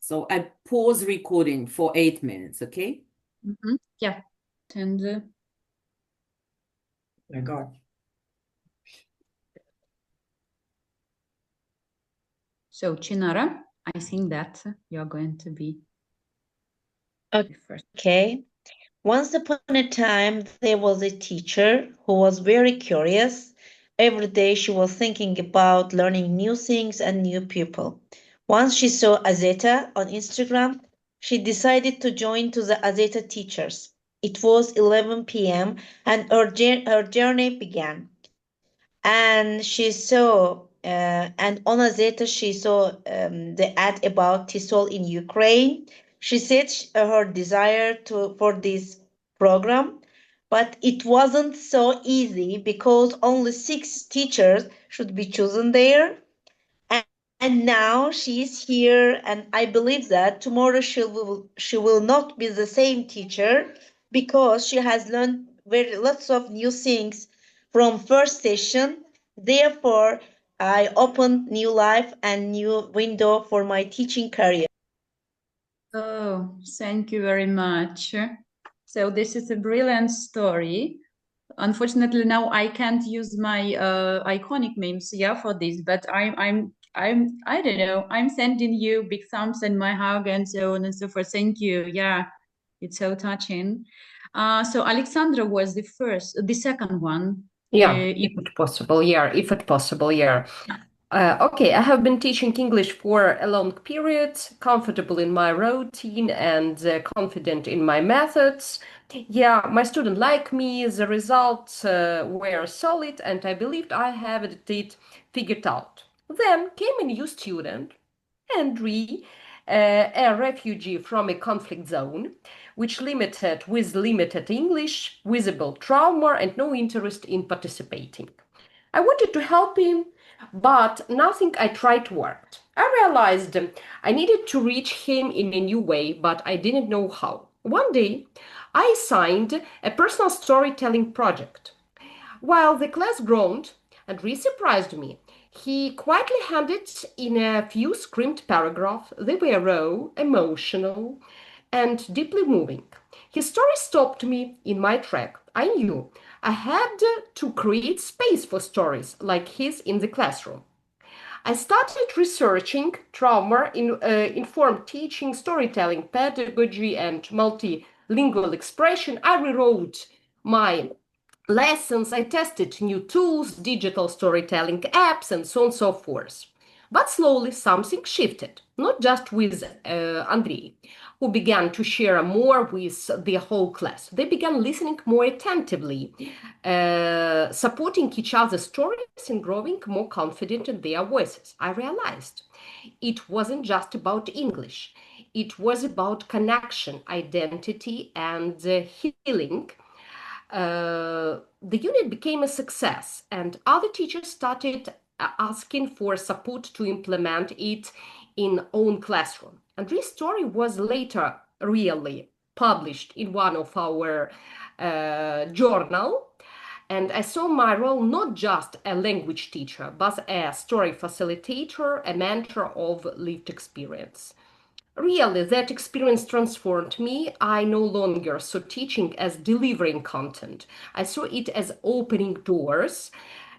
So I pause recording for 8 minutes, okay? Yeah. And My God. so Chinara, I think that you're going to be first. Okay. Once upon a time, there was a teacher who was very curious. Every day she was thinking about learning new things and new people. Once she saw Azeta on Instagram, she decided to join to the Azeta teachers. It was 11 p.m. and her journey began. And she saw, and on Azeta, she saw the ad about TESOL in Ukraine. She said her desire for this program, but it wasn't so easy because only 6 teachers should be chosen there. And now she is here, and I believe that tomorrow she will not be the same teacher because she has learned lots of new things from first session. Therefore, I open new life and new window for my teaching career. Oh, thank you very much. So this is a brilliant story. Unfortunately, now I can't use my iconic memes, yeah, for this. But I don't know. I'm sending you big thumbs and my hug and so on and so forth. Thank you. Yeah, it's so touching. So Alexandra was the second one. Yeah, if it's possible. Yeah, if it's possible. Yeah. Okay, I have been teaching English for a long period, comfortable in my routine and confident in my methods. Yeah, my students like me, the results were solid, and I believed I have it figured out. Then came a new student, Andri, a refugee from a conflict zone, with limited English, visible trauma, and no interest in participating. I wanted to help him, but nothing I tried worked. I realized I needed to reach him in a new way, but I didn't know how. One day, I signed a personal storytelling project. While the class groaned, Andrei surprised me. He quietly handed in a few scrimped paragraphs. They were raw, emotional, and deeply moving. His story stopped me in my track. I knew I had to create space for stories like his in the classroom. I started researching trauma-informed teaching, storytelling, pedagogy, and multilingual expression. I rewrote my lessons, I tested new tools, digital storytelling apps, and so on and so forth. But slowly something shifted, not just with Andrei, who began to share more with the whole class. They began listening more attentively, supporting each other's stories and growing more confident in their voices. I realized it wasn't just about English. It was about connection, identity, and healing. The unit became a success, and other teachers started asking for support to implement it in own classroom. And this story was later really published in one of our journal. And I saw my role not just a language teacher, but a story facilitator, a mentor of lived experience. Really, that experience transformed me. I no longer saw teaching as delivering content. I saw it as opening doors.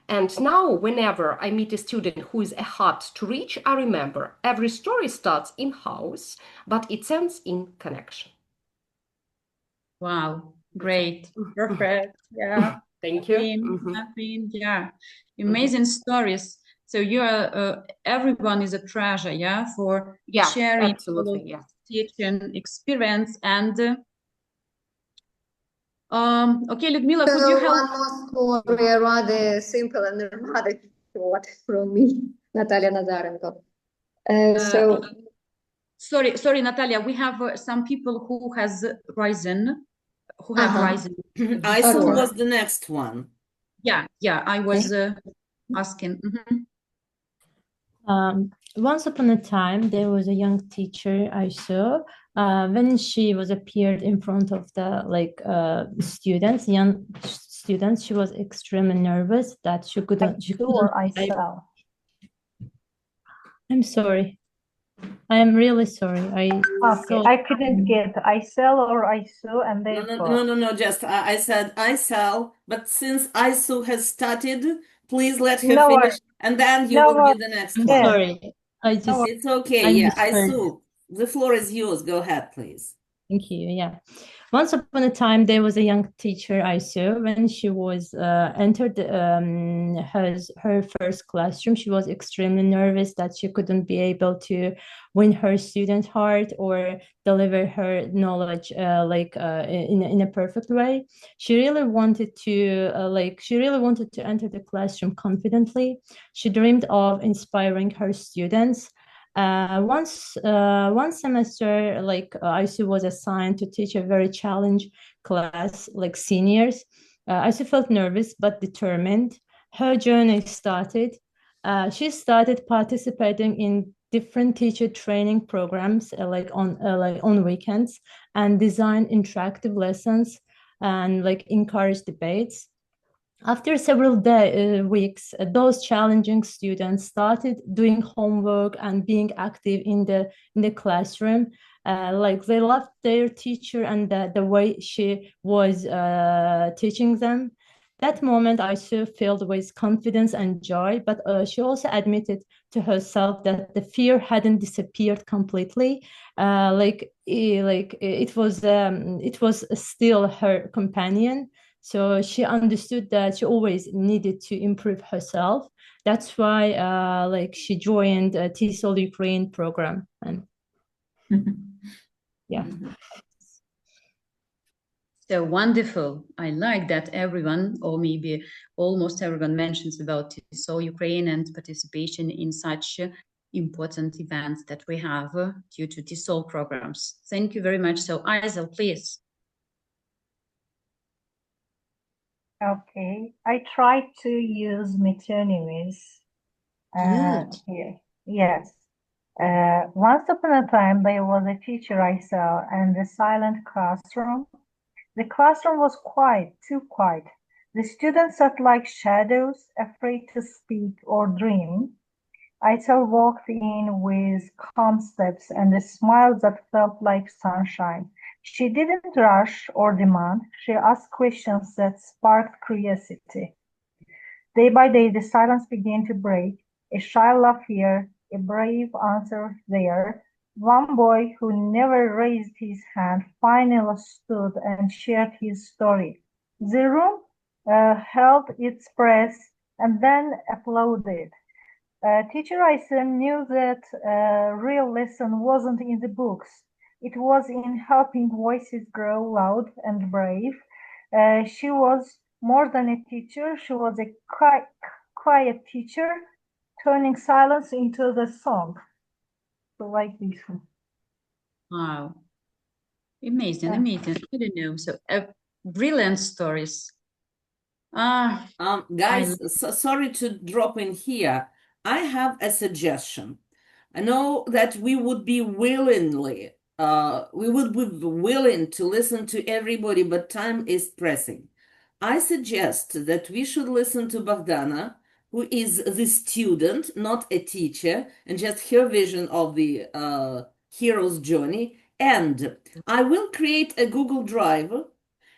And now, whenever I meet a student who is hard to reach, I remember every story starts in-house, but it ends in connection. Wow, great, perfect. Yeah. Thank you. Yeah, amazing stories. So you are everyone is a treasure, yeah, for sharing absolutely, teaching experience. And okay, Liudmyla, could you help? One more story, rather simple and rather short from me, Natalia Nazarenko. Sorry, Natalia, we have some people who have risen. I thought was the next one. Yeah, I was asking. Once upon a time, there was a young teacher I saw. When she was appeared in front of the young students, she was extremely nervous that she couldn't. I fell. I'm sorry. I am really sorry. Okay, I couldn't get ISEL or ISO, and therefore. No. Just I said ISEL, but since ISO has started, please let her No finish, worries. and then you No will be worries. the next I'm one. sorry. It's okay. I Yeah, misheard. ISO, the floor is yours. Go ahead, please. Thank you. Yeah. Once upon a time, there was a young teacher I saw. When she was entered her first classroom, she was extremely nervous that she couldn't be able to win her student heart or deliver her knowledge in a perfect way. She really wanted to enter the classroom confidently. She dreamed of inspiring her students. One semester, Aisu was assigned to teach a very challenging class, like seniors. Aisu felt nervous but determined. Her journey started. She started participating in different teacher training programs, on weekends, and design interactive lessons and encourage debates. After several weeks, those challenging students started doing homework and being active in the classroom. They loved their teacher and the way she was teaching them. That moment, I saw filled with confidence and joy, but she also admitted to herself that the fear hadn't disappeared completely. It was still her companion. So she understood that she always needed to improve herself. That's why, she joined a TESOL-Ukraine program, and yeah. So wonderful. I like that everyone, or maybe almost everyone, mentions about TESOL-Ukraine and participation in such important events that we have due to TESOL programs. Thank you very much. So Isel, please. Okay, I tried to use metonymies here. Yes. Once upon a time, there was a teacher I saw in the silent classroom. The classroom was quiet, too quiet. The students sat like shadows, afraid to speak or dream. Isa walked in with calm steps and a smile that felt like sunshine. She didn't rush or demand. She asked questions that sparked curiosity. Day by day, the silence began to break. A shy laugh here, a brave answer there. One boy who never raised his hand finally stood and shared his story. The room held its breath and then applauded. Teacher Isa knew that real lesson wasn't in the books. It was in helping voices grow loud and brave. She was more than a teacher. She was a quiet teacher, turning silence into the song. So like this one. Wow. Amazing, amazing. I don't know. So brilliant stories. Guys, sorry to drop in here. I have a suggestion. I know that we would be willing to listen to everybody, but time is pressing. I suggest that we should listen to Bogdana, who is the student, not a teacher, and just her vision of the hero's journey. And I will create a Google Drive,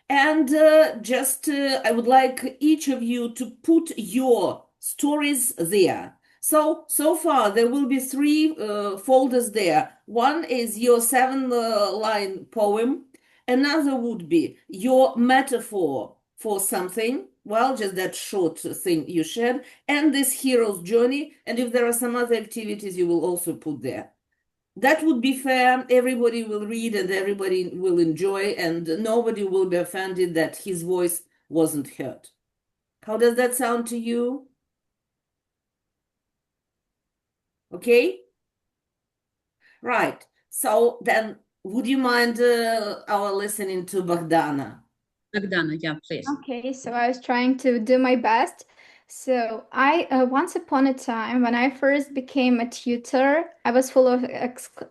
and I would like each of you to put your stories there. So far there will be 3 folders there. One is your 7-line poem. Another would be your metaphor for something. Well, just that short thing you shared, and this hero's journey. And if there are some other activities, you will also put there. That would be fair. Everybody will read and everybody will enjoy, and nobody will be offended that his voice wasn't heard. How does that sound to you? Okay? Right. So then, would you mind our listening to Bogdana? Bogdana, yeah, please. Okay, so I was trying to do my best. So once upon a time, when I first became a tutor, I was full of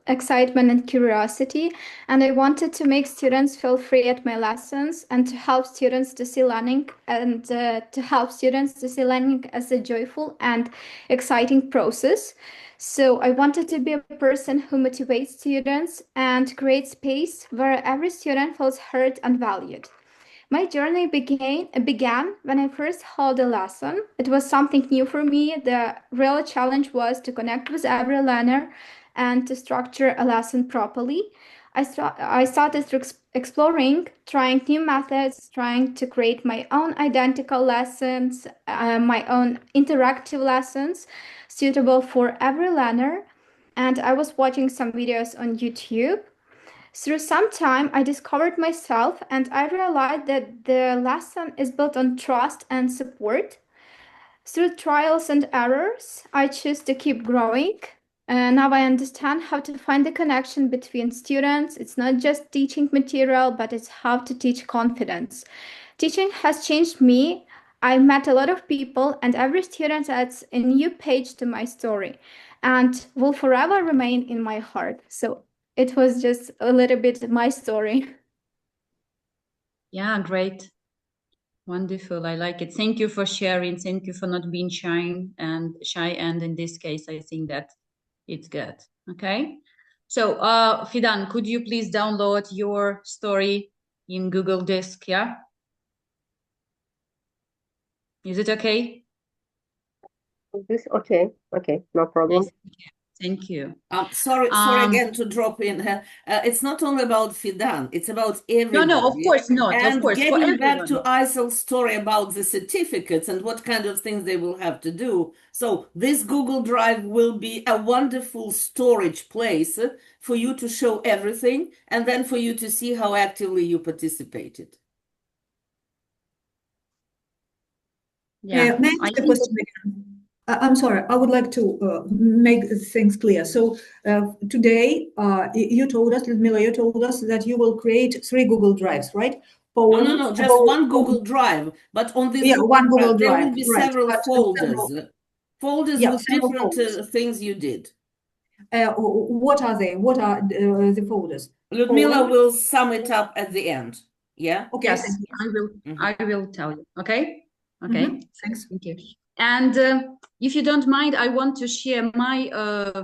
excitement and curiosity, and I wanted to make students feel free at my lessons and to help students to see learning as a joyful and exciting process. So I wanted to be a person who motivates students and creates space where every student feels heard and valued. My journey began when I first held a lesson. It was something new for me. The real challenge was to connect with every learner and to structure a lesson properly. I started exploring, trying new methods, trying to create my own identical lessons, my own interactive lessons suitable for every learner. And I was watching some videos on YouTube. Through some time, I discovered myself and I realized that the lesson is built on trust and support. Through trials and errors, I choose to keep growing. And now I understand how to find the connection between students. It's not just teaching material, but it's how to teach confidence. Teaching has changed me. I met a lot of people, and every student adds a new page to my story and will forever remain in my heart. So it was just a little bit my story. Yeah, great. Wonderful. I like it. Thank you for sharing. Thank you for not being shy. And in this case, I think that it's good. Okay. So, Fidan, could you please download your story in Google Disk? Yeah. Is it okay? Okay, no problem. Thank you. Sorry again to drop in. It's not only about Fidan, it's about everybody. No, of course not. And of course, getting back to Isol's story about the certificates and what kind of things they will have to do. So this Google Drive will be a wonderful storage place for you to show everything and then for you to see how actively you participated. May I ask a question again? I'm sorry, I would like to make things clear. So today, you told us, Liudmyla, you told us that you will create 3 Google Drives, right? No, just one Google Drive. But on this Google Drive, there will be several folders. Folders with different things you did. What are they? What are the folders? Liudmyla will sum it up at the end. Yeah? Okay. Yes, I will tell you. Okay? Okay. Thanks. Thank you. And if you don't mind, I want to share my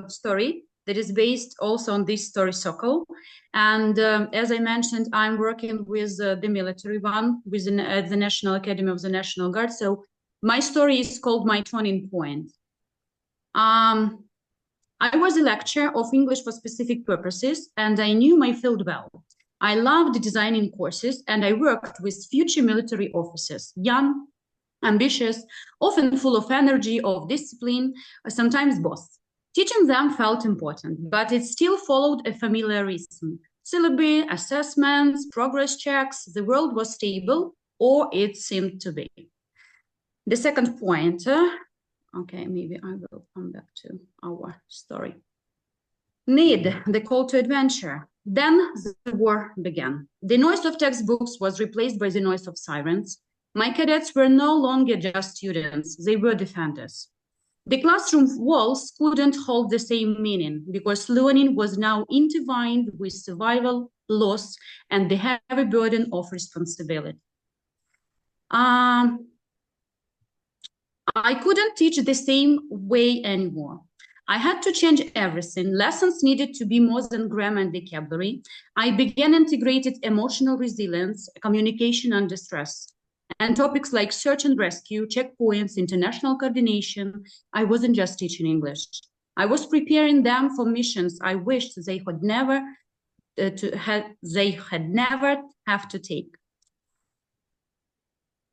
story that is based also on this story circle. And as I mentioned, I'm working with the military one, with the National Academy of the National Guard. So my story is called My Turning Point. I was a lecturer of English for specific purposes, and I knew my field well. I loved designing courses, and I worked with future military officers, young, ambitious, often full of energy, of discipline, sometimes both. Teaching them felt important, but it still followed a familiar rhythm. Syllabi, assessments, progress checks, the world was stable, or it seemed to be. The second point, okay, maybe I will come back to our story. Need, the call to adventure. Then the war began. The noise of textbooks was replaced by the noise of sirens. My cadets were no longer just students, they were defenders. The classroom walls couldn't hold the same meaning because learning was now intertwined with survival, loss, and the heavy burden of responsibility. I couldn't teach the same way anymore. I had to change everything. Lessons needed to be more than grammar and vocabulary. I began integrated emotional resilience, communication under stress, and topics like search and rescue, checkpoints, international coordination. I wasn't just teaching English. I was preparing them for missions I wished they had never have to take.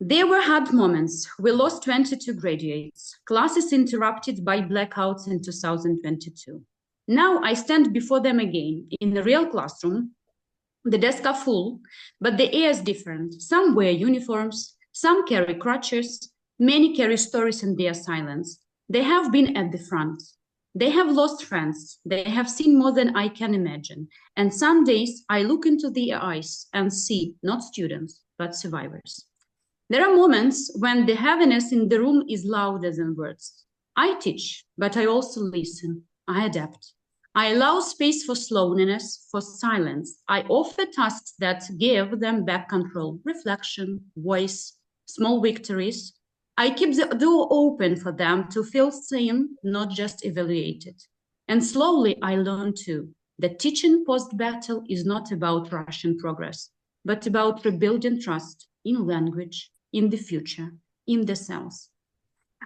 There were hard moments. We lost 22 graduates. Classes interrupted by blackouts in 2022. Now I stand before them again in the real classroom. The desks are full, but the air is different. Some wear uniforms, some carry crutches, many carry stories in their silence. They have been at the front. They have lost friends. They have seen more than I can imagine. And some days I look into their eyes and see not students, but survivors. There are moments when the heaviness in the room is louder than words. I teach, but I also listen. I adapt. I allow space for slowness, for silence. I offer tasks that give them back control, reflection, voice, small victories. I keep the door open for them to feel seen, not just evaluated. And slowly I learn too that teaching post-battle is not about Russian progress, but about rebuilding trust in language, in the future, in the cells.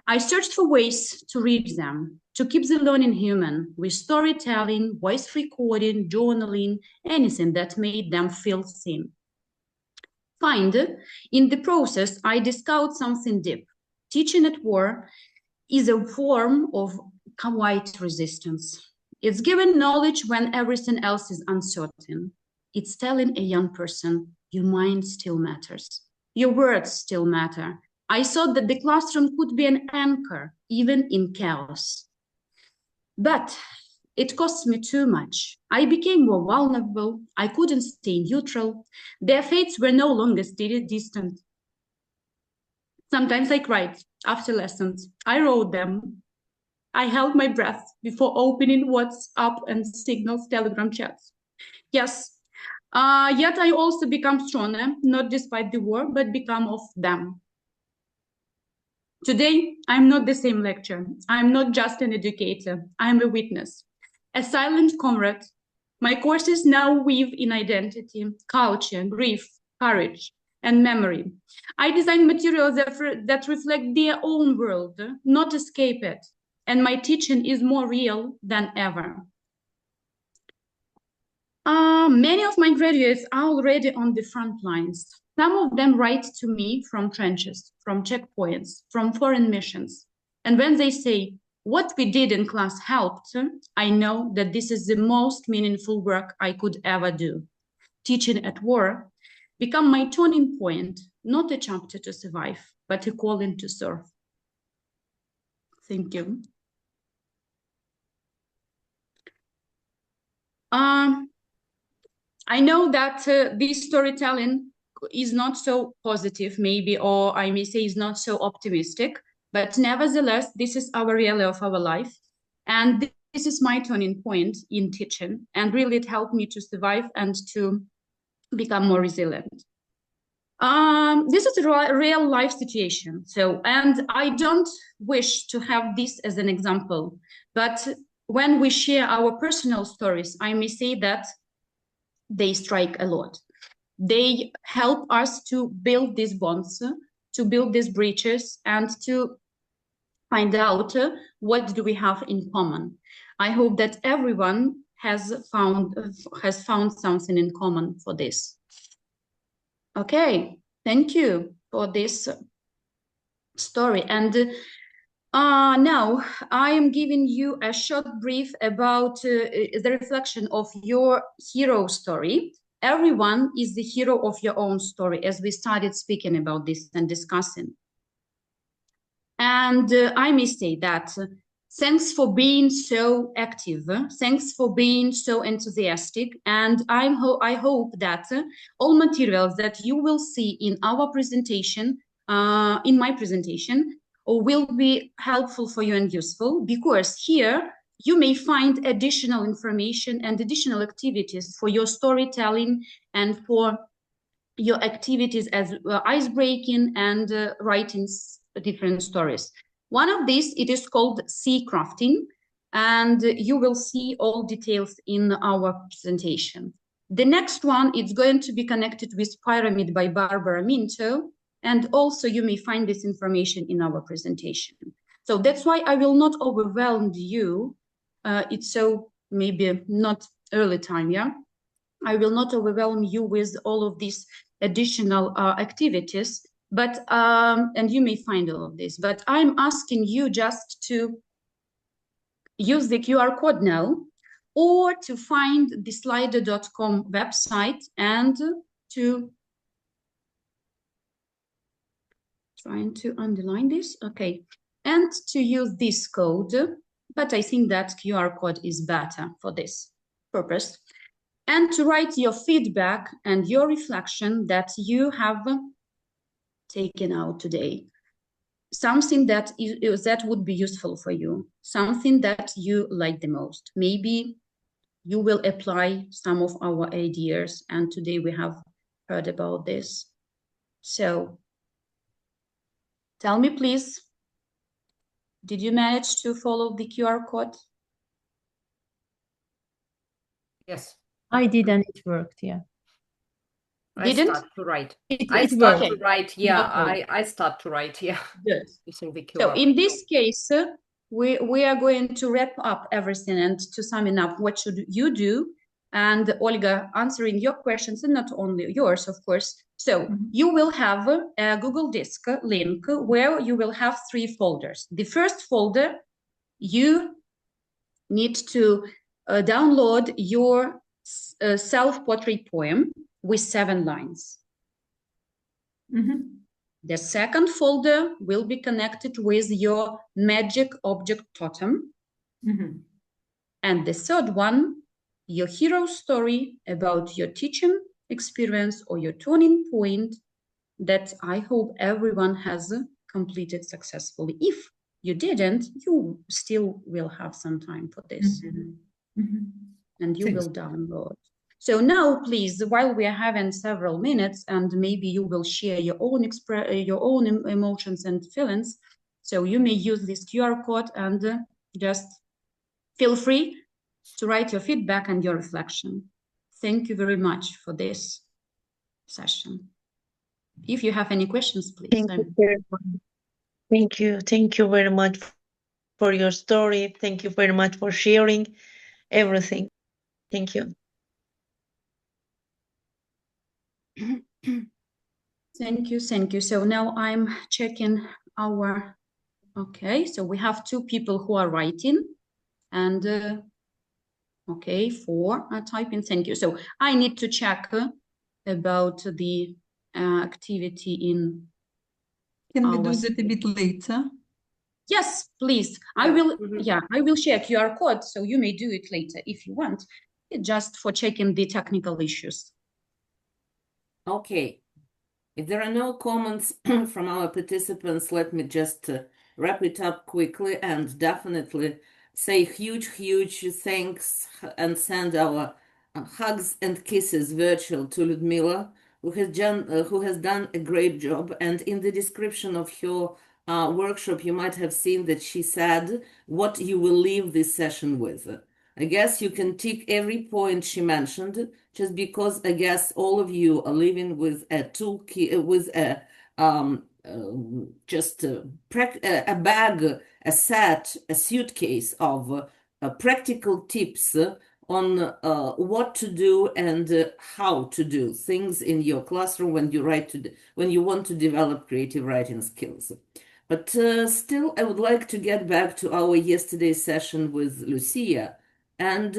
I searched for ways to reach them, to keep the learning human, with storytelling, voice recording, journaling, anything that made them feel seen. In the process, I discovered something deep. Teaching at war is a form of quiet resistance. It's giving knowledge when everything else is uncertain. It's telling a young person, your mind still matters. Your words still matter. I thought that the classroom could be an anchor, even in chaos. But it cost me too much. I became more vulnerable. I couldn't stay neutral. Their fates were no longer distant. Sometimes I cried after lessons. I wrote them. I held my breath before opening WhatsApp and Signal's Telegram chats. Yes, yet I also become stronger, not despite the war, but become of them. Today, I'm not the same lecturer. I'm not just an educator. I'm a witness, a silent comrade. My courses now weave in identity, culture, grief, courage, and memory. I design materials that reflect their own world, not escape it. And my teaching is more real than ever. Many of my graduates are already on the front lines. Some of them write to me from trenches, from checkpoints, from foreign missions. And when they say, what we did in class helped, I know that this is the most meaningful work I could ever do. Teaching at war become my turning point, not a chapter to survive, but a calling to serve. Thank you. I know that this storytelling is not so positive, maybe, or I may say is not so optimistic, but nevertheless, this is our reality of our life. And this is my turning point in teaching. And really, it helped me to survive and to become more resilient. This is a real life situation. And I don't wish to have this as an example, but when we share our personal stories, I may say that they strike a lot. They help us to build these bonds, to build these bridges, and to find out what do we have in common. I hope that everyone has found something in common for this. Okay, thank you for this story. And now I am giving you a short brief about the reflection of your hero story. Everyone is the hero of your own story, as we started speaking about this and discussing. And I may say that thanks for being so active, thanks for being so enthusiastic, and I hope that all materials that you will see in our presentation, in my presentation, will be helpful for you and useful, because here you may find additional information and additional activities for your storytelling and for your activities as icebreaking and writing different stories. One of these, it is called sea crafting, and you will see all details in our presentation. The next one is going to be connected with Pyramid by Barbara Minto, and also you may find this information in our presentation. So that's why I will not overwhelm you. It's so maybe not early time, yeah? I will not overwhelm you with all of these additional activities, but and you may find all of this, but I'm asking you just to use the QR code now, or to find the slido.com website and to trying to underline this, okay, and to use this code, but I think that QR code is better for this purpose, and to write your feedback and your reflection that you have taken out today. Something that would be useful for you, something that you like the most. Maybe you will apply some of our ideas, and today we have heard about this. So tell me, please, did you manage to follow the QR code? Yes. I did, and it worked, yeah. I Didn't? start to write. It I worked. start to write, yeah. Okay. I start to write, yeah. Good. Using the QR. So in this case, we are going to wrap up everything, and to sum it up, what should you do? And Olga answering your questions, and not only yours, of course. So you will have a Google Disk link where you will have 3 folders. The first folder, you need to download your self-portrait poem with 7 lines. The second folder will be connected with your magic object totem. And the third one, your hero story about your teaching experience or your turning point that I hope everyone has completed successfully. If you didn't, you still will have some time for this. And you will download. So now, please, while we are having several minutes, and maybe you will share your own emotions and feelings, so you may use this QR code and just feel free to write your feedback and your reflection. Thank you very much for this session. If you have any questions, please. Thank you. Thank you very much for your story. Thank you very much for sharing everything. Thank you. Thank you, thank you. So now I'm checking our, okay, so we have 2 people who are writing, and okay, 4 are typing, thank you. So I need to check about the activity in Can we do that a bit later? Yes, please. I will, I will share QR code, so you may do it later if you want, just for checking the technical issues. Okay. If there are no comments from our participants, let me just wrap it up quickly and definitely say huge thanks and send our hugs and kisses virtual to Liudmyla, who has done a great job. And in the description of her workshop, you might have seen that she said what you will leave this session with. I guess you can tick every point she mentioned, just because I guess all of you are living with a toolkit, with a a bag, a set, a suitcase of practical tips on what to do and how to do things in your classroom when you want to develop creative writing skills. But still, I would like to get back to our yesterday's session with Lucia. And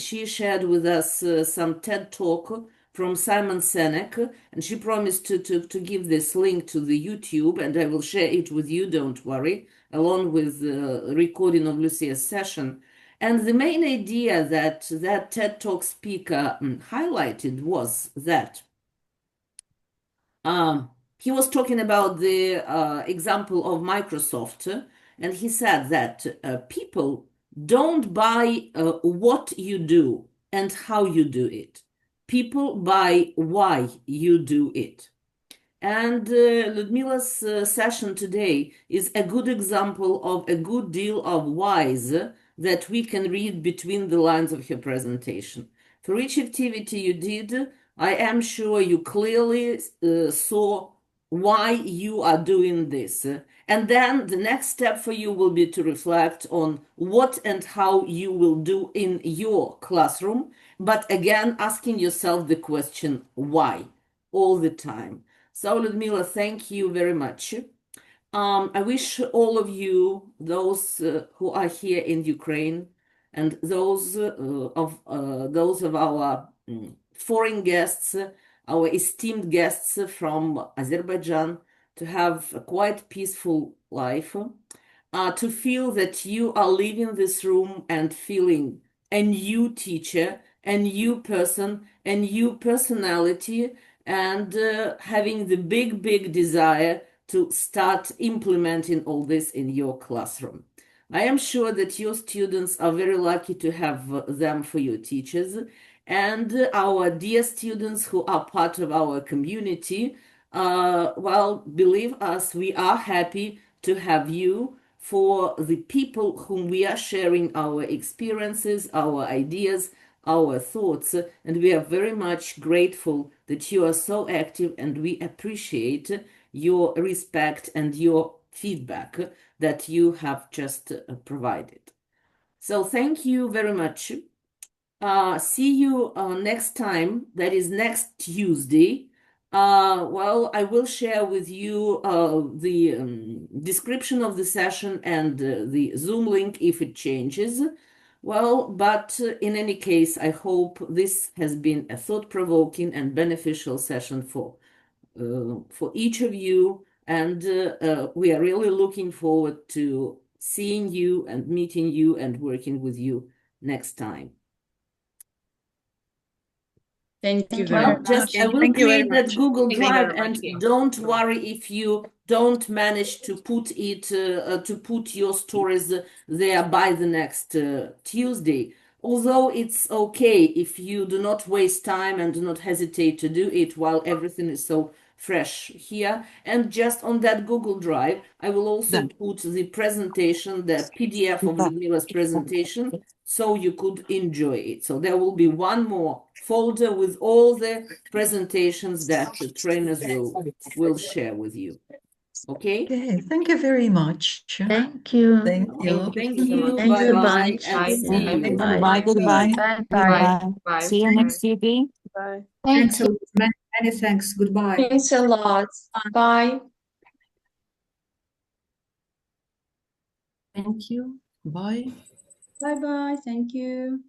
she shared with us some TED Talk from Simon Sinek, and she promised to give this link to the YouTube, and I will share it with you, don't worry, along with the recording of Lucia's session. And the main idea that TED Talk speaker highlighted was that he was talking about the example of Microsoft, and he said that people don't buy what you do and how you do it. People buy why you do it. And Liudmyla's session today is a good example of a good deal of whys that we can read between the lines of her presentation. For each activity you did, I am sure you clearly saw why you are doing this. And then the next step for you will be to reflect on what and how you will do in your classroom, but again, asking yourself the question, why, all the time. So, Liudmyla, thank you very much. I wish all of you, those who are here in Ukraine, and those of our foreign guests, our esteemed guests from Azerbaijan, to have a quite peaceful life, to feel that you are leaving this room and feeling a new teacher, a new person, a new personality, and having the big desire to start implementing all this in your classroom. I am sure that your students are very lucky to have them for your teachers, and our dear students who are part of our community, well, believe us, we are happy to have you for the people whom we are sharing our experiences, our ideas, our thoughts, and we are very much grateful that you are so active, and we appreciate your respect and your feedback that you have just provided. So thank you very much. See you next time, that is next Tuesday. Well, I will share with you the description of the session and the Zoom link if it changes. Well, but in any case, I hope this has been a thought-provoking and beneficial session for each of you, and we are really looking forward to seeing you and meeting you and working with you next time. Thank you Well, very just much. I will Thank you very create that much. Google Thank you Drive, very much. and don't worry if you don't manage to put it to put your stories there by the next Tuesday. Although it's okay if you do not waste time and do not hesitate to do it while everything is so fresh here. And just on that Google Drive, I will also put the presentation, the PDF of Liudmyla's presentation, so you could enjoy it. So there will be one more folder with all the presentations that the trainers will share with you. Okay? Okay, thank you very much. Thank you. Thank you. Thank you. Thank you, Bye-bye, and Bye. see you. Bye. Goodbye. Bye. Bye. See you next Tuesday. Bye. Thanks a lot. Many thanks. Goodbye. Thanks a lot. Bye. Thank you. Bye. Bye-bye. Thank you.